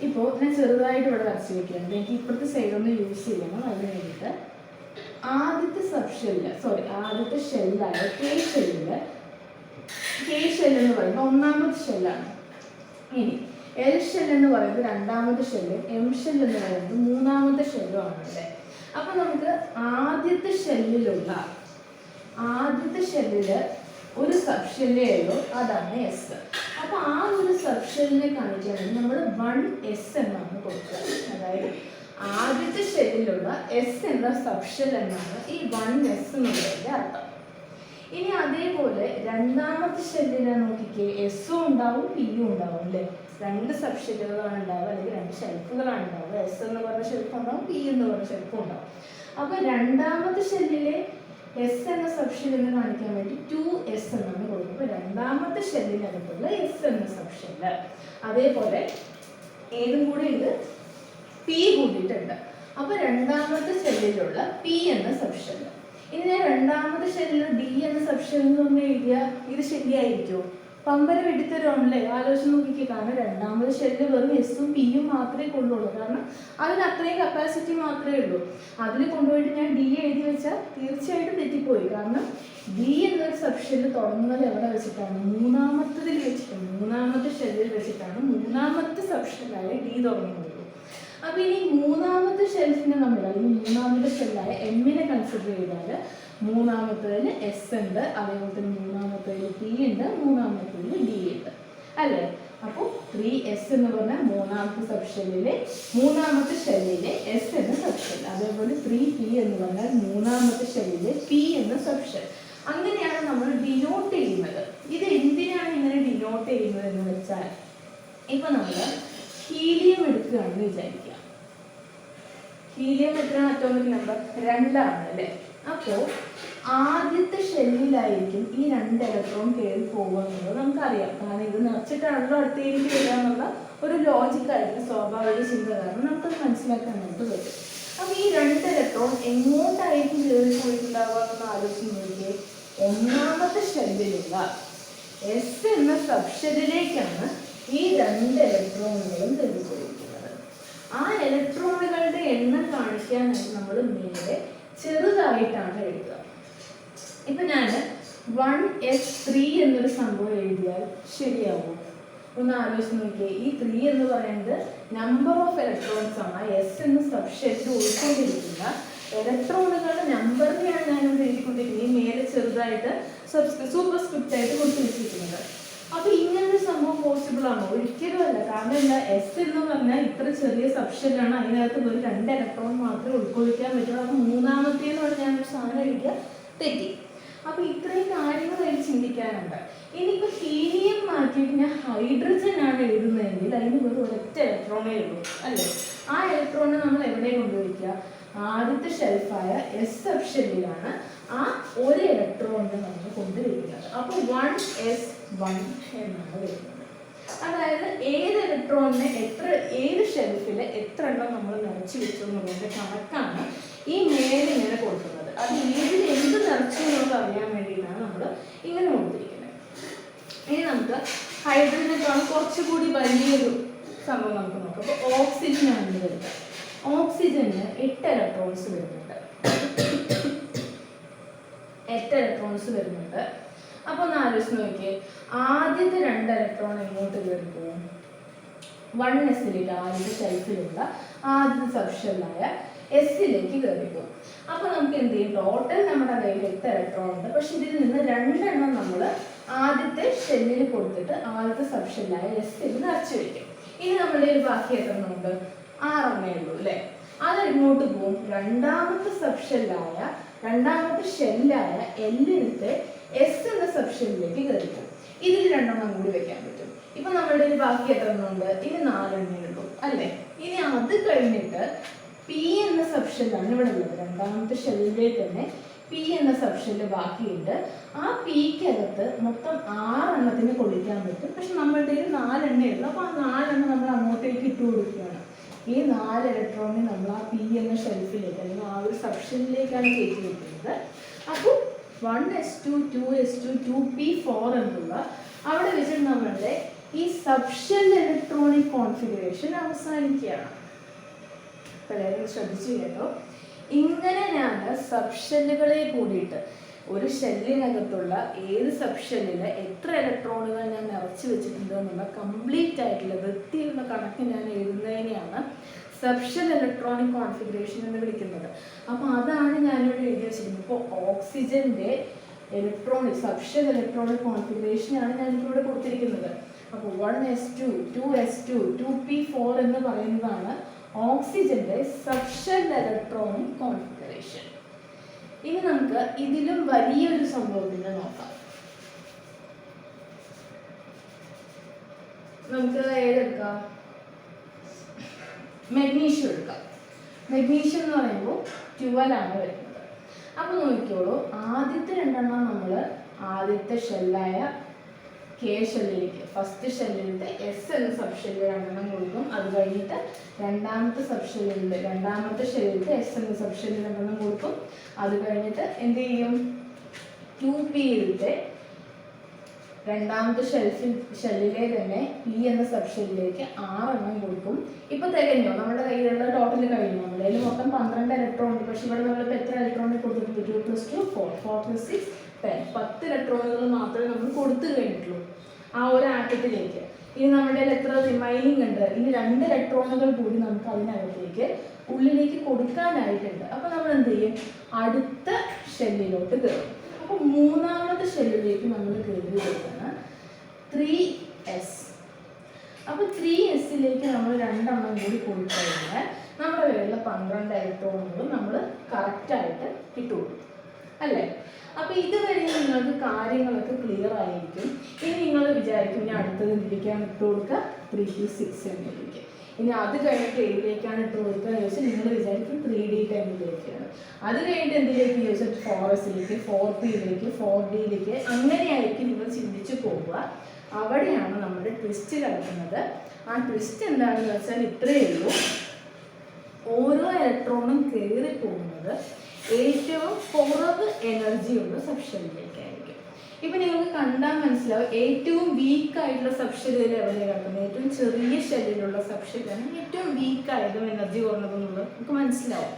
ഇപ്പോൾ ഞാൻ ചെറുതായിട്ട് ഇവിടെ വരച്ച് വയ്ക്കുന്നുണ്ട്. എനിക്ക് ഇപ്പോഴത്തെ സൈഡൊന്ന് യൂസ് ചെയ്യണം. അതിന് വേണ്ടിയിട്ട് ആദ്യത്തെ ഷെല്ലായ കെ ഷെല്ല് എന്ന് പറയുമ്പോൾ 1ാമത്തെ ഷെല്ലാണ്. ഇനി എൽ ഷെൽ എന്ന് പറയുന്നത് 2ാമത്തെ ഷെല്ലും, എം ഷെൽ എന്ന് പറയുന്നത് 3ാമത്തെ ഷെല്ലും ആണ് ഇവിടെ. അപ്പോൾ നമുക്ക് ആദ്യത്തെ ഷെല്ലിൽ ഒരു സബ്ഷെല്ലേ ഉള്ളൂ, അതാണ് എസ്. അപ്പോൾ ആ ഒരു സബ്ഷെല്ലിനെ കാണിക്കാൻ വേണ്ടി നമ്മൾ 1s എന്നാണ് കൊടുക്കുക. അതായത് ആദ്യത്തെ ഷെല്ലിലുള്ള എസ് എന്ന സബ്ഷെൽ എന്നാണ് ഈ 1s എന്നുള്ളതിൻ്റെ അർത്ഥം. ഇനി അതേപോലെ 2ാമത്തെ ഷെല്ലിനെ നോക്കിക്കേ, എസ്സും ഉണ്ടാവും, പിയും ഉണ്ടാവും അല്ലേ? 2 സബ്ഷെല്ലുകളാണ് ഉണ്ടാവുക, അല്ലെങ്കിൽ 2 ഷെൽഫുകളാണ് ഉണ്ടാവുക. എസ് എന്ന് പറഞ്ഞ ഷെൽഫ് ഉണ്ടാവും, പി എന്ന് പറഞ്ഞ ഷെൽഫും ഉണ്ടാവും. അപ്പോൾ 2ാമത്തെ ഷെല്ലിലെ എസ് എന്ന സബ്ഷെൽ എന്ന് കാണിക്കാൻ വേണ്ടി 2s എന്നാണ് കൊടുക്കുന്നത്. അപ്പോൾ 2ാമത്തെ ഷെല്ലിനകത്തുള്ള എസ് എന്ന സബ്ഷെല്ല്. അതേപോലെ ഏതും കൂടി ഉണ്ട്, പി കൂടിയിട്ടുണ്ട്. അപ്പോൾ 2ാമത്തെ ഷെല്ലിലുള്ള പി എന്ന സബ്ഷെല്ല്. ഇനി ഞാൻ 2ാമത്തെ ഷെല്ലിൽ ഡി എന്ന സബ്ഷെൽ എന്ന് പറഞ്ഞ് എഴുതിയാൽ ഇത് ശരിയായിരിക്കുമോ? പമ്പര വെട്ടിത്തരുവാണല്ലേ? ആലോചിച്ച് നോക്കിക്കുക. കാരണം 2ാമത്തെ ഷെല്ല് വെറും എസും പിയും മാത്രമേ കൊള്ളുള്ളൂ. കാരണം അതിന് അത്രയും കപ്പാസിറ്റി മാത്രമേ ഉള്ളൂ. അതിൽ കൊണ്ടുപോയിട്ട് ഞാൻ ഡി എഴുതി വെച്ചാൽ തീർച്ചയായിട്ടും തെറ്റിപ്പോയി. കാരണം ഡി എന്നൊരു സബ്ഷെല്ല് തുടങ്ങുന്നത് എവിടെ വെച്ചിട്ടാണ്? 3ാമത്തതിൽ വെച്ചിട്ടാണ്. 3ാമത്തെ ഷെല്ലിൽ വെച്ചിട്ടാണ് 3ാമത്തെ സബ്ഷെല്ലായ ഡി തുടങ്ങുന്നത്. അപ്പോൾ ഇനി 3ാമത്തെ ഷെൽഫിനെ അല്ലെങ്കിൽ 3ാമത്തെ ഷെല്ലായ എമ്മിനെ കൺസിഡർ ചെയ്താൽ 3ാമത്തതിൽ എസ് ഉണ്ട്, അതേപോലെ തന്നെ 3ാമത്തതിൽ പി ഉണ്ട്, 3ാമത്തതിൽ ഡി ഉണ്ട് അല്ലേ? അപ്പോൾ 3s എന്ന് പറഞ്ഞാൽ 3ാമത്തെ സബ്ഷെല്ലിലെ 3ാമത്തെ ഷെല്ലിലെ എസ് എന്ന സബ്ഷെൽ. അതേപോലെ 3p എന്ന് പറഞ്ഞാൽ 3ാമത്തെ ഷെല്ലിലെ പി എന്ന സബ്ഷെൽ. അങ്ങനെയാണ് നമ്മൾ ഡിനോട്ട് ചെയ്യുന്നത്. ഇത് എന്തിനാണ് ഇങ്ങനെ ഡിനോട്ട് ചെയ്യുന്നത് എന്ന് വെച്ചാൽ, ഇപ്പം നമ്മൾ ഹീലിയം എടുക്കുകയാണെന്ന് വിചാരിക്കുക. ഹീലിയം എത്ര അറ്റോമിക് നമ്പർ? 2 ആണ് അല്ലേ? അപ്പോൾ ആദ്യത്തെ ഷെല്ലിലായിരിക്കും ഈ 2 ഇലക്ട്രോൺ കയറി പോകുക എന്നുള്ളത് നമുക്കറിയാം. കാരണം ഇത് നിറച്ചിട്ടാണല്ലോ അടുത്തേക്ക് വരിക എന്നുള്ള ഒരു ലോജിക്കായിട്ട് സ്വാഭാവിക ചിന്ത കാരണം നമുക്കത് മനസ്സിലാക്കാനായിട്ട് പറ്റും. അപ്പോൾ ഈ 2 ഇലക്ട്രോൺ എങ്ങോട്ടായിരിക്കും കയറി പോയിട്ടുണ്ടാവുക എന്നൊന്ന് ആലോചിച്ച് നോക്കിയേ. ഒന്നാമത്തെ ഷെല്ലിലുള്ള എസ് എന്ന സബ്ഷെല്ലിലേക്കാണ് ഈ 2 ഇലക്ട്രോണുകളും തെളിയിച്ചിരിക്കുന്നത്. ആ ഇലക്ട്രോണുകളുടെ എണ്ണം കാണിക്കാനായി നമ്മൾ മേലെ ചെറുതായിട്ടാണ് എഴുതുക. ഇപ്പൊ ഞാൻ 1s3 എന്നൊരു സംഭവം എഴുതിയാൽ ശരിയാവും? ഒന്ന് ആലോചിച്ച് നോക്കിയേ. ഈ 3 എന്ന് പറയുന്നത് നമ്പർ ഓഫ് ഇലക്ട്രോൺസ് ആണ്. എസ് എന്ന സബ്ഷെല്ലിൽ ഉൾക്കൊണ്ടിരിക്കുന്ന ഇലക്ട്രോണുകളുടെ നമ്പറിനെയാണ് ഞാനിവിടെ എഴുതിക്കൊണ്ടിരിക്കുന്നത്. ഈ മേലെ ചെറുതായിട്ട് സൂപ്പർ സ്ക്രിപ്റ്റ് ആയിട്ട് കൊടുത്തു വെച്ചിരിക്കുന്നത്. അപ്പൊ ഇങ്ങനൊരു സംഭവം പോസിബിൾ ആണോ? ഒരിക്കലും അല്ല. കാരണം എന്താ, എസ് എന്ന് പറഞ്ഞാൽ ഇത്ര ചെറിയ സബ്ഷെല്ലാണ്, അതിനകത്ത് ഒരു 2 ഇലക്ട്രോൺ മാത്രമേ ഉൾക്കൊള്ളിക്കാൻ പറ്റുള്ളൂ. അപ്പൊ മൂന്നാമത്തേന്ന് പറഞ്ഞാൽ ഞാനൊരു സാധനം എഴുതിയ തെറ്റി. അപ്പൊ ഇത്രയും കാര്യങ്ങൾ അതിൽ ചിന്തിക്കാനുണ്ട്. ഇനിയിപ്പോ ഹീലിയം മാറ്റിയിട്ട് ഞാൻ ഹൈഡ്രജൻ ആണ് എഴുതുന്നതെങ്കിൽ അതിന് ഒരു ഒരൊറ്റ ഇലക്ട്രോണേ ഉള്ളൂ അല്ലേ? ആ ഇലക്ട്രോണിനെ നമ്മൾ എവിടെ കൊണ്ടുവയ്ക്കുക? ആദ്യത്തെ ഷെൽഫായ എസ് സബ്ഷെല്ലിലാണ് ആ ഒരു ഇലക്ട്രോണിനെ നമ്മൾ കൊണ്ടുവയ്ക്കുന്നത്. അപ്പോൾ 1s1 എന്നാണ് വരുന്നത്. അതായത് ഏത് ഇലക്ട്രോണിനെ ഏത് ഷെൽഫിൽ എത്ര എണ്ണം നമ്മൾ നിറച്ചു വെച്ചു എന്നുള്ളതിന്റെ കണക്കാണ് ഈ മേലെ ഇങ്ങനെ കൊടുക്കുന്നത്. അത് ഏതിൽ എന്ത് നിറച്ചു എന്നുള്ളത് അറിയാൻ വേണ്ടിയിട്ടാണ് നമ്മൾ ഇങ്ങനെ കൊടുത്തിരിക്കുന്നത്. ഇനി നമുക്ക് ഹൈഡ്രജനേക്കാൾ കുറച്ചുകൂടി വലിയൊരു സംഭവം നമുക്ക് നോക്കാം. അപ്പോൾ ഓക്സിജൻ ആണ് വരുന്നത്. ഓക്സിജന് 8 ഇലക്ട്രോൺസ് വരുന്നുണ്ട്. 8 ഇലക്ട്രോൺസ് വരുന്നുണ്ട്. അപ്പൊ ഒന്ന് ആലോചിച്ച് നോക്കിയേ. ആദ്യത്തെ 2 ഇലക്ട്രോൺ എങ്ങോട്ട് കയറി പോകും? 1s-ലേക്ക്, ആദ്യത്തെ ഷെൽഫിലുള്ള ആദ്യത്തെ സബ്ഷെല്ലായ എസിലേക്ക് കയറി പോകും. അപ്പൊ നമുക്ക് എന്ത് ചെയ്യും? ടോട്ടൽ നമ്മുടെ കയ്യിൽ 8 ഇലക്ട്രോൺ ഉണ്ട്. പക്ഷെ ഇതിൽ നിന്ന് 2 എണ്ണം നമ്മൾ ആദ്യത്തെ ഷെല്ലിൽ കൊടുത്തിട്ട് ആദ്യത്തെ സബ്ഷെല്ലായ എസിൽ നിറച്ചു വെക്കും. ഇനി നമ്മളുടെ ഒരു ബാക്കി എത്ര ഉണ്ട്? 6 എണ്ണേ ഉള്ളൂ അല്ലേ? അത് ഇങ്ങോട്ട് പോകും. രണ്ടാമത്തെ ഷെല്ലായ എല്ലിനത്തെ എസ് എന്ന സബ്ഷെല്ലിലേക്ക് കയറി പോകും. ഇതിൽ 2 എണ്ണം കൂടി വെക്കാൻ പറ്റും. ഇപ്പൊ നമ്മളുടെ ഒരു ബാക്കി എത്ര ഉണ്ട്? ഇനി 4 എണ്ണേ ഉള്ളൂ അല്ലേ? ഇനി അത് കഴിഞ്ഞിട്ട് പി എന്ന സബ്ഷെല്ലാണ് ഇവിടെ ഉള്ളത്. രണ്ടാമത്തെ ഷെല്ലിലെ തന്നെ പി എന്ന സബ്ഷെല്ല് ബാക്കിയുണ്ട്. ആ പിക്കകത്ത് മൊത്തം 6 എണ്ണത്തിന് കൊള്ളിക്കാൻ പറ്റും. പക്ഷെ നമ്മളുടെ ഒരു 4 എണ്ണേ ഉള്ളൂ. അപ്പൊ ആ 4 എണ്ണം നമ്മൾ അങ്ങോട്ടേക്ക് ഇട്ട് കൊടുക്കുകയാണ്. ഈ 4 ഇലക്ട്രോണിനെ നമ്മൾ ആ പി എന്ന ഷെൽഫിലേക്ക് അല്ലെങ്കിൽ ആ ഒരു സബ്ഷെല്ലിലേക്കാണ് കയറ്റി വെക്കുന്നത്. അപ്പോൾ 1s2 2s2 2p4 എന്നുള്ള അവിടെ വെച്ചിട്ട് നമ്മളുടെ ഈ സബ്ഷെൽ ഇലക്ട്രോണിക് കോൺഫിഗറേഷൻ അവസാനിക്കുകയാണ്. എല്ലാവരും ശ്രദ്ധിച്ചു കേട്ടോ. ഇങ്ങനെയാണ് സബ്ഷെല്ലുകളെ കൂടിയിട്ട് ഒരു ഷെല്ലിനകത്തുള്ള ഏത് സബ്ഷെല്ലില് എത്ര ഇലക്ട്രോണുകൾ ഞാൻ നിറച്ചു വെച്ചിട്ടുണ്ട് എന്നുള്ള കംപ്ലീറ്റ് ആയിട്ടുള്ള വൃത്തിയുള്ള കണക്ക് ഞാൻ എഴുതുന്നതിനെയാണ് സബ്ഷെൽ ഇലക്ട്രോണിക് കോൺഫിഗറേഷൻ എന്ന് വിളിക്കുന്നത്. അപ്പോൾ അതാണ് ഞാനിവിടെ എഴുതി വെച്ചിരിക്കുന്നത്. ഇപ്പോൾ ഓക്സിജന്റെ സബ്ഷെൽ ഇലക്ട്രോണിക് കോൺഫിഗറേഷനാണ് ഞാനിവിടെ കൊടുത്തിരിക്കുന്നത്. അപ്പോൾ 1s2 2s2 2p4 എന്ന് പറയുന്നതാണ് ഓക്സിജന്റെ സബ്ഷെൽ ഇലക്ട്രോണിക് കോൺഫിഗറേഷൻ. ഇനി നമുക്ക് ഇതിലും വലിയൊരു സംഭവത്തിനെ നോക്കാം. നമുക്ക് ഏതെടുക്കാം? മെഗ്നീഷ്യം എടുക്കാം. മെഗ്നീഷ്യം എന്ന് പറയുമ്പോൾ 12 ആണ് വരുന്നത്. അപ്പൊ നോക്കിക്കോളൂ, ആദ്യത്തെ 2 എണ്ണം നമ്മൾ ആദ്യത്തെ ഷെല്ലായ കെ ഷെല്ലിലേക്ക്, ഫസ്റ്റ് ഷെല്ലിലത്തെ എസ് എന്ന സബ്ഷെല്ലിൽ 2 എണ്ണം കൊടുക്കും. അത് കഴിഞ്ഞിട്ട് രണ്ടാമത്തെ ഷെല്ലിലത്തെ എസ് എന്ന സബ്ഷെല്ലിൽ 2 എണ്ണം കൊടുക്കും. അത് കഴിഞ്ഞിട്ട് എന്ത് ചെയ്യും? 2p-യിലത്തെ രണ്ടാമത്തെ ഷെല്ലിലെ തന്നെ പി എന്ന സബ്ഷെല്ലിലേക്ക് 6 എണ്ണം കൊടുക്കും. ഇപ്പൊ തികഞ്ഞോ? നമ്മുടെ കയ്യിലുള്ള ടോട്ടൽ കഴിഞ്ഞു. നമ്മുടെ കയ്യിൽ മൊത്തം 12 ഇലക്ട്രോൺ ഉണ്ട്. പക്ഷെ ഇവിടെ നമ്മളിപ്പോൾ എത്ര ഇലക്ട്രോണിൽ കൊടുത്തിട്ടുണ്ട്? 2 + 2 4 4 + 6 10 ഇലക്ട്രോണുകൾ മാത്രമേ നമ്മൾ കൊടുത്തു കഴിഞ്ഞിട്ടുള്ളൂ ആ ഒരു ആറ്റത്തിലേക്ക്. ഇനി നമ്മുടെ എത്ര റിമൈനിങ് ഉണ്ട്? ഇനി 2 ഇലക്ട്രോണുകൾ കൂടി നമുക്ക് അതിനകത്തേക്ക് ഉള്ളിലേക്ക് കൊടുക്കാനായിട്ടുണ്ട്. അപ്പൊ നമ്മൾ എന്ത് ചെയ്യും? അടുത്ത ഷെല്ലിലോട്ട് കയറും. അപ്പോൾ മൂന്നാമത്തെ ഷെല്ലിലേക്ക് നമ്മൾ കയറി വരുന്നത് 3s. അപ്പോൾ 3s-ലേക്ക് നമ്മൾ 2 എണ്ണം കൂടി കൊടുത്തുകഴിഞ്ഞാൽ നമ്മുടെ കയ്യിലുള്ള 12 ഇലക്ട്രോണുകളും നമ്മൾ കറക്റ്റായിട്ട് ഇട്ടുകൊടുക്കും അല്ലേ? അപ്പോൾ ഇതുവരെ നിങ്ങൾക്ക് കാര്യങ്ങളൊക്കെ ക്ലിയർ ആയിരിക്കും. ഇനി നിങ്ങൾ വിചാരിക്കും ഇനി അടുത്തത് എന്തിലേക്കാണ് ഇട്ട് കൊടുക്കുക? 3p6 എന്നിലേക്ക്. ഇനി അത് കഴിഞ്ഞിട്ട് ഏതിലേക്കാണ് ഇട്ട് കൊടുക്കുക എന്ന് ചോദിച്ചാൽ നിങ്ങൾ വിചാരിക്കും 3d10-ലേക്കാണ്. അത് കഴിഞ്ഞിട്ട് എന്തിലേക്ക് ചോദിച്ചാൽ 4s-ലേക്ക്, 4p-യിലേക്ക്, 4d-യിലേക്ക്, അങ്ങനെയായിരിക്കും നിങ്ങൾ ചിന്തിച്ചു പോവുക. അവിടെയാണ് നമ്മുടെ ട്വിസ്റ്റ് കിടക്കുന്നത്. ആ ട്വിസ്റ്റ് എന്താണെന്ന് വെച്ചാൽ ഇത്രയേ ഉള്ളൂ. ഓരോ ഇലക്ട്രോണും കയറി പോകുന്നത് ഏറ്റവും കുറവ് എനർജിയുള്ള സബ്ഷെല്ലിലേക്കായിരിക്കും. ഇപ്പം നിങ്ങൾക്ക് കണ്ടാൽ മനസ്സിലാവും ഏറ്റവും വീക്കായിട്ടുള്ള സബ്ഷെല്ലിൽ എവിടെയാണ് കിടക്കുന്നത്, ഏറ്റവും ചെറിയ ഷെല്ലിലുള്ള സബ്ഷെല്ലാണ് ഏറ്റവും വീക്കായതും എനർജി കുറഞ്ഞതെന്നുള്ളത് നമുക്ക് മനസ്സിലാവും.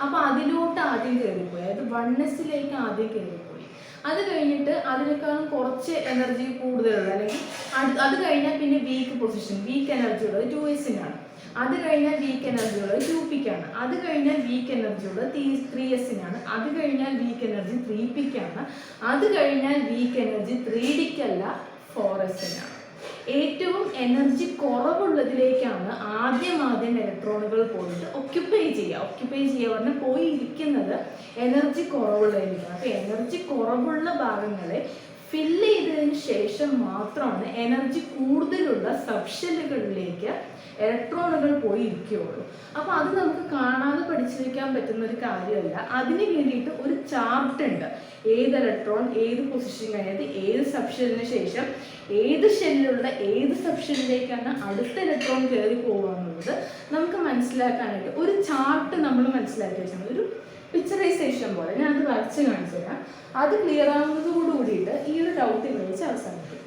അപ്പോൾ അതിലോട്ട് ആദ്യം കയറിപ്പോയി, അതായത് 1s ആദ്യം കയറിപ്പോയി. അത് കഴിഞ്ഞിട്ട് അതിനേക്കാളും കുറച്ച് എനർജി കൂടുതലുള്ള അല്ലെങ്കിൽ അത് കഴിഞ്ഞാൽ പിന്നെ വീക്ക് പൊസിഷൻ, വീക്ക് എനർജി ഉള്ളത് 2s-നാണ്. അത് കഴിഞ്ഞാൽ വീക്ക് എനർജി ഉള്ളത് 2p-ക്കാണ്. അത് കഴിഞ്ഞാൽ വീക്ക് എനർജി ഉള്ളത് 3s-നാണ്. അത് കഴിഞ്ഞാൽ വീക്ക് എനർജി 3p-ക്കാണ്. അത് കഴിഞ്ഞാൽ വീക്ക് എനർജി 3d-ക്കല്ല 4s-നാണ്. ഏറ്റവും എനർജി കുറവുള്ളതിലേക്കാണ് ആദ്യം ഇലക്ട്രോണുകൾ പോയിട്ട് ഒക്യുപ്പൈ ചെയ്യുക പറഞ്ഞാൽ പോയി ഇരിക്കുന്നത് എനർജി കുറവുള്ളതിലേക്കാണ്. അപ്പോൾ എനർജി കുറവുള്ള ഭാഗങ്ങളെ ഫില്ല് ചെയ്തതിന് ശേഷം മാത്രമാണ് എനർജി കൂടുതലുള്ള സബ്ഷെല്ലുകളിലേക്ക് ഇലക്ട്രോണുകൾ പോയി ഇരിക്കുകയുള്ളൂ. അപ്പോൾ അത് നമുക്ക് കാണാതെ പഠിച്ചു വയ്ക്കാൻ പറ്റുന്ന ഒരു കാര്യമല്ല. അതിന് വേണ്ടിയിട്ട് ഒരു ചാർട്ട് ഉണ്ട്, ഏത് ഇലക്ട്രോൺ ഏത് പൊസിഷൻ കഴിഞ്ഞത് ഏത് സബ്ഷെല്ലിന് ശേഷം ഏത് ഷെല്ലിലുള്ള ഏത് സബ്ഷെല്ലിലേക്കാണ് അടുത്ത ഇലക്ട്രോൺ കയറി പോകുക എന്നുള്ളത് നമുക്ക് മനസ്സിലാക്കാനായിട്ട് ഒരു ചാർട്ട് നമ്മൾ മനസ്സിലാക്കി വെച്ചാൽ ഒരു പിക്ചറൈസേഷൻ പോലെ ഞാനത് വരച്ച് കാണിച്ചു തരാം. അത് ക്ലിയർ ആവുന്നതോട് കൂടിയിട്ട് ഈ ഒരു ഡൗട്ട് ഇവിടെ വെച്ച് അവസാനിക്കും.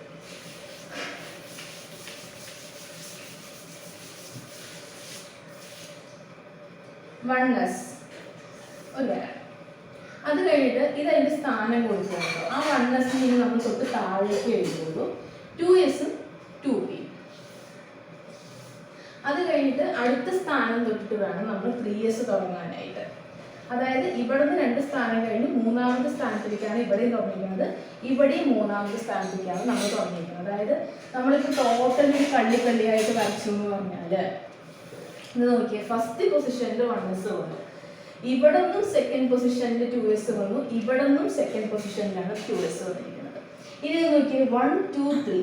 1s ഒരു വരാം. അത് കഴിഞ്ഞിട്ട് ഇതതിൻ്റെ സ്ഥാനം കൊടുക്കുന്നുണ്ടോ, ആ 1s നമ്മൾ തൊട്ട് താഴേക്ക് എഴുതുള്ളൂ, 2s-ഉം 2p. അത് കഴിഞ്ഞിട്ട് അടുത്ത സ്ഥാനം തൊട്ടിട്ട് വേണം നമ്മൾ 3s തുടങ്ങാനായിട്ട്. അതായത് ഇവിടെ നിന്ന് 2 സ്ഥാനം കഴിഞ്ഞ് 3ാമത്തെ സ്ഥാനത്തിലേക്കാണ് ഇവിടെയും തുടങ്ങിയിരിക്കുന്നത്, ഇവിടെയും 3ാമത്തെ സ്ഥാനത്തേക്കാണ് നമ്മൾ തുടങ്ങിയിരിക്കുന്നത്. അതായത് നമ്മളിപ്പോൾ ടോട്ടലി കള്ളിയായിട്ട് വരച്ചു എന്ന് പറഞ്ഞാൽ ഇത് നോക്കിയേ, ഫസ്റ്റ് പൊസിഷനിൽ 1s വന്നു, ഇവിടെ നിന്നും സെക്കൻഡ് പൊസിഷനിൽ 2s വന്നു, ഇവിടെ നിന്നും സെക്കൻഡ് പൊസിഷനിലാണ് 2s വന്നിരിക്കുന്നത്. ഇനി നോക്കിയേ 1 2 3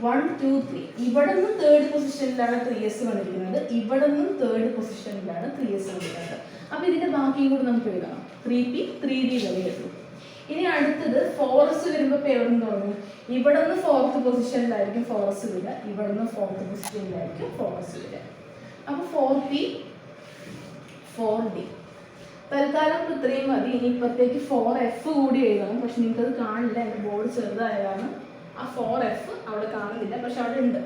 1 2 3, ഇവിടെ നിന്നും തേർഡ് പൊസിഷനിലാണ് 3s വന്നിരിക്കുന്നത്, ഇവിടെ നിന്നും തേർഡ് പൊസിഷനിലാണ് 3s വന്നിരിക്കുന്നത്. അപ്പോൾ ഇതിന്റെ ബാക്കിയും കൂടി നമുക്ക് എഴുതാം, 3p 3d വരെ എഴുതും. ഇനി അടുത്തത് 4s വരുമ്പോൾ എവിടെ നിന്ന് തുടങ്ങും, ഇവിടെ നിന്ന് ഫോർത്ത് പൊസിഷനിലായിരിക്കും 4s വരിക, ഇവിടെ നിന്ന് ഫോർത്ത് പൊസിഷനിലായിരിക്കും 4s വരിക. അപ്പോൾ 4p 4d. തൽക്കാലം ഇത്രയും മതി. ഇനി ഇപ്പോഴത്തേക്ക് 4f കൂടി എഴുതണം, പക്ഷെ നിങ്ങൾക്കത് കാണില്ല, എൻ്റെ ബോർഡ് ചെറുതായതാണ് ആ 4f അവിടെ കാണുന്നില്ല, പക്ഷെ അവിടെ ഉണ്ട്.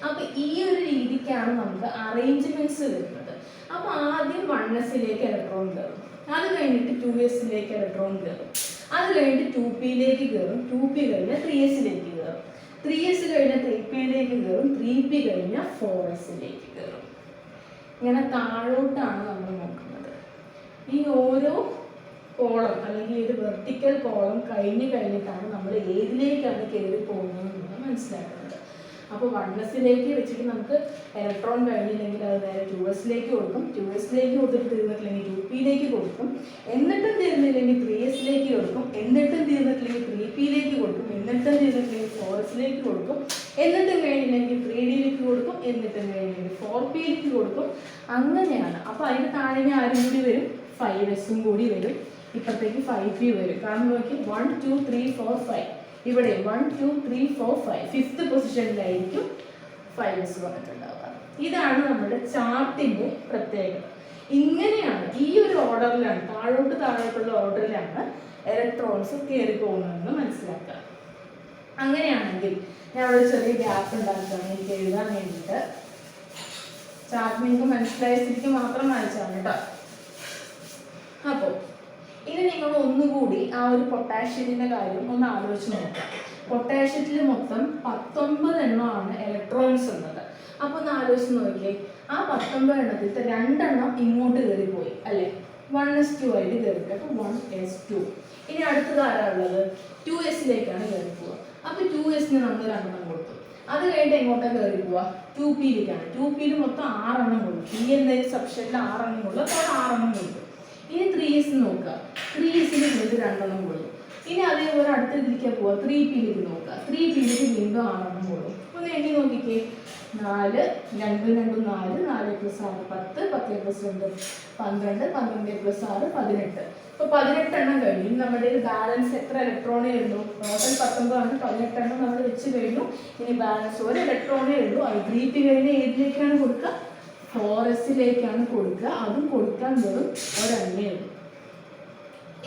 അപ്പോൾ ഈ ഒരു രീതിക്കാണ് നമുക്ക് അറേഞ്ച്മെന്റ്സ് വരുന്നത്. അപ്പോൾ ആദ്യം 1s-ലേക്ക് ഇലക്ട്രോൺ കയറും, അത് കഴിഞ്ഞിട്ട് 2s-ലേക്ക് ഇലക്ട്രോൺ കയറും, അത് കഴിഞ്ഞിട്ട് 2p-ലേക്ക് കയറും, 2p കഴിഞ്ഞാൽ 3s-ലേക്ക് കയറും, 3s കഴിഞ്ഞാൽ 3p-ലേക്ക് കയറും, 3p കഴിഞ്ഞാൽ 4s-ലേക്ക് കയറും. ഇങ്ങനെ താഴോട്ടാണ് നമ്മൾ നോക്കുന്നത്. ഈ ഓരോ കോളം അല്ലെങ്കിൽ ഒരു വെർട്ടിക്കൽ കോളം കഴിഞ്ഞിട്ടാണ് നമ്മൾ ഏതിലേക്കാണ് കയറി പോകുന്നത് എന്ന് മനസ്സിലാക്കുന്നത്. അപ്പോൾ 1s-ലേക്ക് വെച്ചിട്ട് നമുക്ക് ഇലക്ട്രോൺ കഴിഞ്ഞില്ലെങ്കിൽ അത് നേരെ 2s-ലേക്ക് കൊടുക്കും, 2s-ലേക്ക് കൊടുത്തിട്ട് തീർന്നിട്ടില്ലെങ്കിൽ 2p-ലേക്ക് കൊടുക്കും, എന്നിട്ടും തീർന്നില്ലെങ്കിൽ 3s-ലേക്ക് കൊടുക്കും, എന്നിട്ടും തീർന്നിട്ടില്ലെങ്കിൽ 3p-ലേക്ക് കൊടുക്കും, എന്നിട്ടും തീർന്നിട്ടില്ലെങ്കിൽ 4s-ലേക്ക് കൊടുക്കും, എന്നിട്ടും കഴിഞ്ഞില്ലെങ്കിൽ 3d-ലേക്ക് കൊടുക്കും, എന്നിട്ടും കഴിഞ്ഞില്ലെങ്കിൽ 4p-ലേക്ക് കൊടുക്കും. അങ്ങനെയാണ്. അപ്പോൾ അതിന് താഴെ ആരും കൂടി വരും, 5s-ഉം കൂടി വരും, ഇപ്പോഴത്തേക്ക് 5p വരും. കാരണം നോക്കി 1 2 3 4 5, ഇവിടെ 1 2 3 4 5, 5th പൊസിഷനിലായിരിക്കും 5s വന്നിട്ടുണ്ടാവുക. ഇതാണ് നമ്മുടെ ചാർട്ടിൻ്റെ പ്രത്യേകത. ഇങ്ങനെയാണ്, ഈ ഒരു ഓർഡറിലാണ്, താഴോട്ടുള്ള ഓർഡറിലാണ് ഇലക്ട്രോൺസ് കയറി പോകുന്നതെന്ന് മനസ്സിലാക്കുക. അങ്ങനെയാണെങ്കിൽ ഞാൻ അവിടെ ചെറിയ ഗ്യാപ്പ് ഉണ്ടാക്കുകയാണ് എനിക്ക് എഴുതാൻ വേണ്ടിയിട്ട്. ചാർട്ട് നിങ്ങൾക്ക് മനസ്സിലായ സ്ഥിതിക്ക് മാത്രം വായിച്ചാണ് കേട്ടോ. അപ്പോൾ ഇനി നിങ്ങൾ ഒന്നുകൂടി ആ ഒരു പൊട്ടാഷ്യത്തിൻ്റെ കാര്യം ഒന്ന് ആലോചിച്ച് നോക്കാം. പൊട്ടാഷ്യത്തിൽ മൊത്തം 19 എണ്ണമാണ് ഇലക്ട്രോൺസ് ഉള്ളത്. അപ്പോൾ ഒന്ന് ആലോചിച്ച് നോക്കിയേ, ആ 19 എണ്ണത്തിൽ 2 എണ്ണം ഇങ്ങോട്ട് കയറിപ്പോയി അല്ലേ, 1s2 ആയിട്ട് കയറിപ്പോയി. അപ്പോൾ 1s2. ഇനി അടുത്തത് ആരാളുള്ളത്, 2s-ലേക്കാണ് കയറി പോവുക. അപ്പോൾ 2s-ന് നമ്മൾ 2 എണ്ണം കൊടുത്തു. അത് കഴിഞ്ഞിട്ട് എങ്ങോട്ടാണ് കയറി പോവുക, 2p-ലേക്കാണ്. 2p-ൽ മൊത്തം 6 എണ്ണം കൊടുക്കും. p എന്നൊരു സബ്ഷെല്ലിൽ 6 എണ്ണം കൊടുക്കും, അപ്പോൾ 6 എണ്ണം കൊടുക്കും. ഇനി 3s നോക്കുക, 3s-ൽ വീണ്ടും 2 എണ്ണം കൊടുക്കും. ഇനി അതേപോലെ അടുത്ത ഇതിലേക്ക് പോവുക, 3p-ലേക്ക് നോക്കുക, 3p-ലേക്ക് വീണ്ടും 6 എണ്ണം കൊടുക്കും. ഒന്ന് എണ്ണി നോക്കിക്കേ, 4 2 2 4, 4 + 6 10, 10 + 2 12, 12 + 6 18. അപ്പോൾ 18 എണ്ണം കഴിഞ്ഞു. നമ്മുടെ ബാലൻസ് എത്ര ഇലക്ട്രോണേ ഉള്ളൂ, ടോട്ടൽ 19 ആണ്, 18 എണ്ണം നമ്മൾ വെച്ച് കഴിഞ്ഞു. ഇനി ബാലൻസ് ഒരു ഇലക്ട്രോണേ ഉള്ളൂ. അത് 3p കഴിഞ്ഞ് ഏതിലേക്കാണ് കൊടുക്കുക, 4s-ലേക്കാണ് കൊടുക്കുക. അതും കൊടുക്കാൻ വെറും ഒരെണ്ണേ ഉള്ളൂ.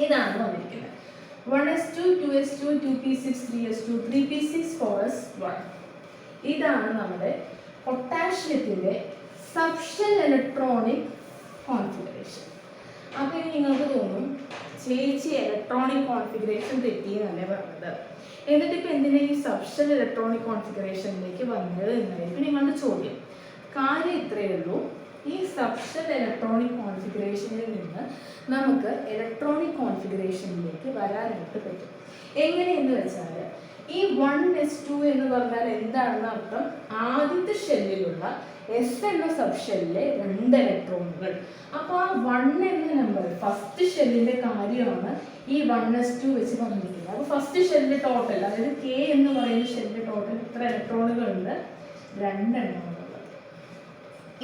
ഇതാണ് വന്നിരിക്കുന്നത്. 1s2 2s2 2p6 3s2 3p6 4s1. ഇതാണ് നമ്മുടെ പൊട്ടാഷ്യത്തിന്റെ സബ്ഷെൽ ഇലക്ട്രോണിക് കോൺഫിഗറേഷൻ. അപ്പോൾ നിങ്ങൾക്ക് തോന്നും ചേച്ചി ഇലക്ട്രോണിക് കോൺഫിഗറേഷൻ തെറ്റിയെന്നല്ലേ പറഞ്ഞത്, എന്നിട്ട് ഇപ്പം എന്തിനാ ഈ സബ്ഷെൽ ഇലക്ട്രോണിക് കോൺഫിഗറേഷനിലേക്ക് വന്നത് എന്നായിരിക്കും നിങ്ങളുടെ ചോദ്യം. കാര്യം ഇത്രയേ ഉള്ളൂ, ഈ സബ്ഷെൽ ഇലക്ട്രോണിക് കോൺഫിഗറേഷനിൽ നിന്ന് നമുക്ക് ഇലക്ട്രോണിക് കോൺഫിഗറേഷനിലേക്ക് വരാനായിട്ട് പറ്റും. എങ്ങനെയെന്ന് വെച്ചാൽ ഈ 1s2 എന്ന് പറഞ്ഞാൽ എന്താണെന്ന് അർത്ഥം, ആദ്യത്തെ ഷെല്ലിലുള്ള എസ് എന്ന സബ് ഷെല്ലിലെ 2 ഇലക്ട്രോണുകൾ. അപ്പോൾ ആ 1 എന്ന നമ്പർ ഫസ്റ്റ് ഷെല്ലിന്റെ കാര്യമാണ് ഈ 1s2 വെച്ച് പറഞ്ഞിരിക്കുന്നത്. അപ്പോൾ ഫസ്റ്റ് ഷെല്ലിന്റെ ടോട്ടൽ, അതായത് കെ എന്ന് പറയുന്ന ഷെല്ലിന്റെ ടോട്ടൽ എത്ര ഇലക്ട്രോണുകളുണ്ട്? 2 എണ്ണമുള്ളത്.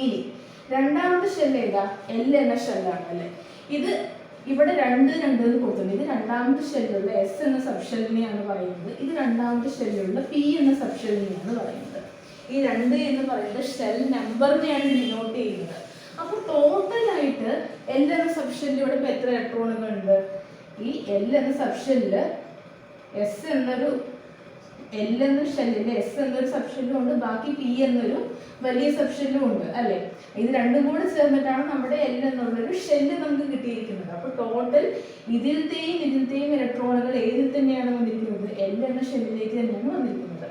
ഇനി രണ്ടാമത്തെ ഷെല്ല് ഏതാ? എൽ എന്ന ഷെല്ലാണ് അല്ലേ. ഇത് ഇവിടെ 2 2 എന്ന് കൊടുത്തിട്ടുണ്ട്. ഇത് രണ്ടാമത്തെ ഷെല്ലുള്ള എസ് എന്ന സബ് ഷെല്ലിനെയാണ് പറയുന്നത്. ഇത് രണ്ടാമത്തെ ഷെല്ലുള്ള പി എന്ന സബ് ഷെല്ലിനെയാണ് പറയുന്നത്. ഈ 2 എന്ന് പറയുന്നത് ഷെൽ നമ്പറിനെയാണ് ഡിനോട്ട് ചെയ്യുന്നത്. അപ്പോൾ ടോട്ടലായിട്ട് എൽ എന്ന സബ് ഷെല്ലിലൂടെ ഇപ്പോൾ എത്ര ഇലക്ട്രോണുകൾ ഉണ്ട്? ഈ എൽ എന്ന സബ് ഷെല്ലില് എസ് എന്നൊരു എൽ എന്ന ഷെല്ലില് എസ് എന്നൊരു സബ് ഷെല്ലും ഉണ്ട്, ബാക്കി പി എന്നൊരു വലിയ സബ് ഷെല്ലും ഉണ്ട് അല്ലേ. ഇത് രണ്ടും കൂടെ ചേർന്നിട്ടാണ് നമ്മുടെ എൽ എന്നുള്ളൊരു ഷെല്ല് നമുക്ക് കിട്ടിയിരിക്കുന്നത്. അപ്പോൾ ടോട്ടൽ ഇതിലത്തെയും ഇലക്ട്രോണുകൾ ഏതിൽ തന്നെയാണ് വന്നിരിക്കുന്നത്? എൽ എന്ന ഷെല്ലിലേക്ക് തന്നെയാണ് വന്നിരിക്കുന്നത്.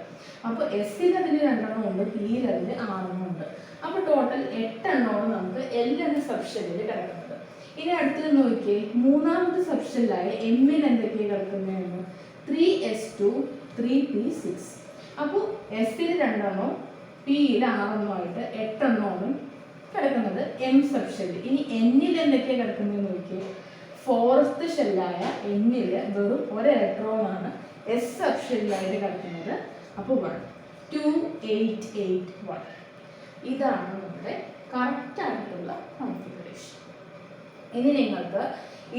അപ്പോൾ എസ്സിൽ അതിൽ 2 എണ്ണം ഉണ്ട്, പിയിൽ അതിൽ 6 എണ്ണം ഉണ്ട്. അപ്പോൾ ടോട്ടൽ 8 എണ്ണമാണ് നമുക്ക് എൽ എന്ന സബ് ഷെല്ലിൽ കിടക്കുന്നത്. ഇനി അടുത്തത് നോക്കിയേ, മൂന്നാമത്തെ സബ് ഷെല്ലായ എമ്മിൽ എന്തൊക്കെയാണ് കിടക്കുന്നതെന്ന്? 3s2 3p6. അപ്പോൾ എസ്സിൽ 2 എണ്ണവും പിയിൽ 6 എണ്ണമായിട്ട് 8 എണ്ണമാണ് കിടക്കുന്നത് എം സബ് ഷെല്ല്. ഇനി എന്നിൽ എന്തൊക്കെയാണ് കിടക്കുന്നതെന്ന് നോക്കിയേ, 4th ഷെല്ലായ എന്നിൽ വെറും 1 ഇലക്ട്രോണാണ് എസ് സബ് ഷെല്ലായിട്ട് കിടക്കുന്നത്. അപ്പോൾ 1 2 8 8 1. ഇതാണ് നമ്മുടെ കറക്റ്റ് ആയിട്ടുള്ള കോൺഫിഗറേഷൻ. ഇനി നിങ്ങൾക്ക്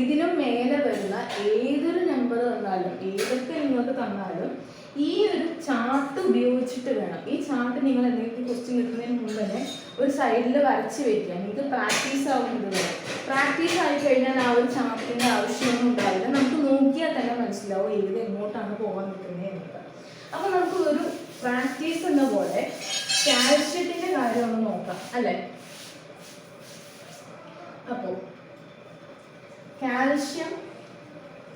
ഇതിനും മേലെ വരുന്ന ഏതൊരു നമ്പർ തന്നാലും, ഏതൊക്കെ നിങ്ങൾക്ക് തന്നാലും ഈ ഒരു ചാർട്ട് ഉപയോഗിച്ചിട്ട് വേണം. ഈ ചാർട്ട് നിങ്ങൾ എന്തെങ്കിലും ക്വസ്റ്റ്യൻ കിട്ടുന്നതിന് മുമ്പ് തന്നെ ഒരു സൈഡിൽ വരച്ച് വെക്കാൻ. ഇത് പ്രാക്ടീസ് ആവുന്നത് വരെ. പ്രാക്ടീസ് ആയി കഴിഞ്ഞാൽ ആ ഒരു ചാർട്ടിൻ്റെ ആവശ്യമൊന്നും ഉണ്ടാവില്ല. നമുക്ക് നോക്കിയാൽ തന്നെ മനസ്സിലാവും ഏത് എങ്ങോട്ടാണ് പോകാൻ നിൽക്കുന്നത് എന്നുള്ളത്. അപ്പോൾ നമുക്ക് ഒരു പ്രാക്ടീസ് എന്ന പോലെ കാൽഷ്യത്തിൻ്റെ കാര്യം ഒന്ന് നോക്കാം അല്ലേ. അപ്പോൾ കാൽഷ്യം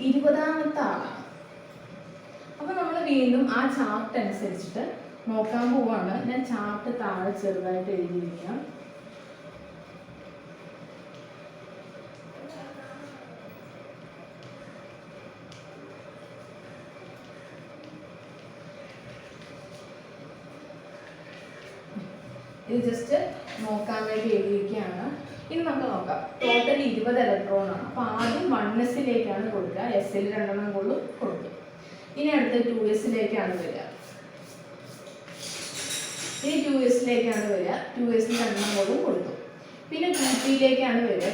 20ാമത്തെ ആളാണ്. അപ്പോൾ നമ്മൾ വീണ്ടും ആ ചാർട്ട് അനുസരിച്ചിട്ട് നോക്കാൻ പോവാണ്. ഞാൻ ചാർട്ട് താഴെ ചെറുതായിട്ട് എഴുതിയിരിക്കാം. ഇത് ജസ്റ്റ് നോക്കാൻ വേണ്ടി എഴുതിയിരിക്കുകയാണ്. ഇനി നമുക്ക് നോക്കാം. ടോട്ടൽ 20 ഇലക്ട്രോൺ ആണ്. അപ്പോൾ ആദ്യം 1s കൊടുക്കുക, എസ്സിൽ 2 എണ്ണം കൊടുത്തു. ഇനി അടുത്ത 2s വരിക. ഇനി 2s വരിക, 2s 2 എണ്ണം കൊടുത്തു. പിന്നെ 2p വരിക,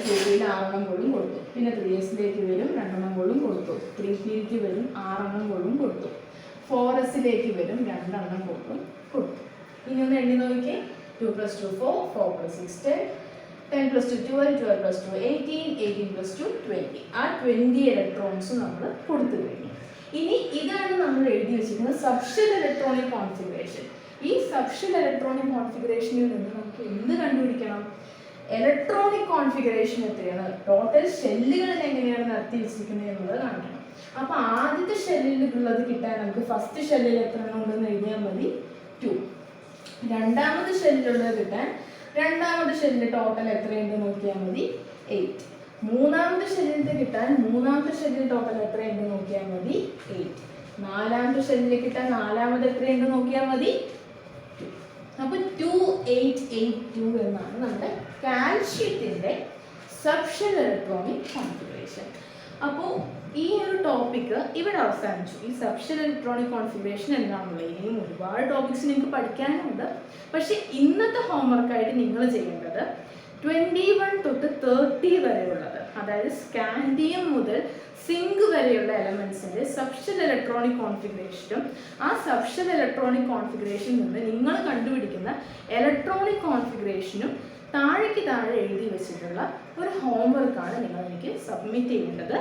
2p 6 എണ്ണം കൊടുത്തു. പിന്നെ 3s വരും, 2 എണ്ണം കൊടുത്തു. 3p വരും, 6 എണ്ണം കൊടുത്തു. 4s വരും, 2 എണ്ണം കൊടുത്തു. ഇനി ഒന്ന് എണ്ണി നോക്കിയേ. 2 + 2 4, 4 + 6 10, 10 + 2 12, 12 + 2 18, 18 + 2 20. ആ 20 ഇലക്ട്രോൺസ് നമ്മൾ കൊടുത്തു കഴിഞ്ഞു. ഇനി ഇതാണ് നമ്മൾ എഴുതി വെച്ചിരിക്കുന്നത് സബ്ഷെൽ ഇലക്ട്രോണിക് കോൺഫിഗറേഷൻ. ഈ സബ്ഷെൽ ഇലക്ട്രോണിക് കോൺഫിഗറേഷനിൽ നിന്ന് നമുക്ക് എന്ത് കണ്ടുപിടിക്കണം? ഇലക്ട്രോണിക് കോൺഫിഗറേഷൻ എത്രയാണ്, ടോട്ടൽ ഷെല്ലുകളിൽ എങ്ങനെയാണ് നടത്തി വെച്ചിരിക്കുന്നത് എന്നുള്ളത് കാണിക്കണം. അപ്പോൾ ആദ്യത്തെ ഷെല്ലിലുള്ളത് കിട്ടാൻ നമുക്ക് ഫസ്റ്റ് ഷെല്ലിൽ എത്ര എണ്ണം ഉണ്ടെന്ന് എഴുതിയാൽ മതി 2. രണ്ടാമത്തെ ഷെല്ലിലുള്ളത് കിട്ടാൻ രണ്ടാമത്തെ ഷെല്ലിന്റെ ടോട്ടൽ എത്രയുണ്ട് നോക്കിയാൽ മതി 8. മൂന്നാമത്തെ ഷെല്ലിൽ കിട്ടാൻ മൂന്നാമത്തെ ഷെല്ലിൽ ടോട്ടൽ എത്രയുണ്ട് നോക്കിയാൽ മതി 8. നാലാമത്തെ ഷെല്ലിൽ കിട്ടാൻ നാലാമത് എത്രയുണ്ട് നോക്കിയാൽ മതി 2. അപ്പോൾ 2 8 8 2 എന്നാണ് നമ്മുടെ കാൽഷ്യത്തിന്റെ സബ്ഷെൽ ഇലക്ട്രോണിക് കോൺഫിഗറേഷൻ. അപ്പോൾ ഈ ഒരു ടോപ്പിക്ക് ഇവിടെ അവസാനിച്ചു. ഈ സബ്ഷെൽ ഇലക്ട്രോണിക് കോൺഫിഗറേഷൻ എന്താണെന്നുള്ളത് ഇനിയും ഒരുപാട് ടോപ്പിക്സ് നിങ്ങൾക്ക് പഠിക്കാനുണ്ട്. പക്ഷേ ഇന്നത്തെ ഹോംവർക്കായിട്ട് നിങ്ങൾ ചെയ്യേണ്ടത് 21 തൊട്ട് 30 വരെയുള്ളത്, അതായത് സ്കാൻഡിയം മുതൽ സിങ്ക് വരെയുള്ള എലമെന്റ്സിന്റെ സബ്ഷെൽ ഇലക്ട്രോണിക് കോൺഫിഗറേഷനും ആ സബ്ഷെൽ ഇലക്ട്രോണിക് കോൺഫിഗറേഷനിൽ നിന്ന് നിങ്ങൾ കണ്ടുപിടിക്കുന്ന ഇലക്ട്രോണിക് കോൺഫിഗറേഷനും താഴേക്ക് താഴെ എഴുതി വെച്ചിട്ടുള്ള ഒരു ഹോംവർക്കാണ് നിങ്ങൾ എനിക്ക് സബ്മിറ്റ് ചെയ്യേണ്ടത്.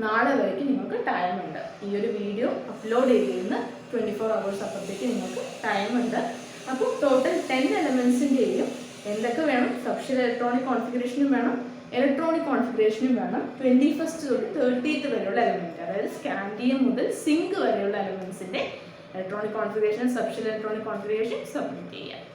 നാളെ വരയ്ക്ക് നിങ്ങൾക്ക് ടൈമുണ്ട്. ഈ ഒരു വീഡിയോ അപ്ലോഡ് ചെയ്തിരുന്ന് 24 hours അപ്പുറത്തേക്ക് നിങ്ങൾക്ക് ടൈമുണ്ട്. അപ്പോൾ ടോട്ടൽ 10 എലമെൻസിൻ്റെയും എന്തൊക്കെ വേണം, സബ്ഷെൽ ഇലക്ട്രോണിക് കോൺഫിഗറേഷനും വേണം, ഇലക്ട്രോണിക് കോൺഫിഗറേഷനും വേണം, 21st തൊട്ട് 30th വരെയുള്ള എലമെൻറ്റ്, അതായത് സ്കാൻഡിയം മുതൽ സിങ്ക് വരെയുള്ള എലമെൻസിൻ്റെ electronic configuration, subshell electronic configuration submit ചെയ്യുക.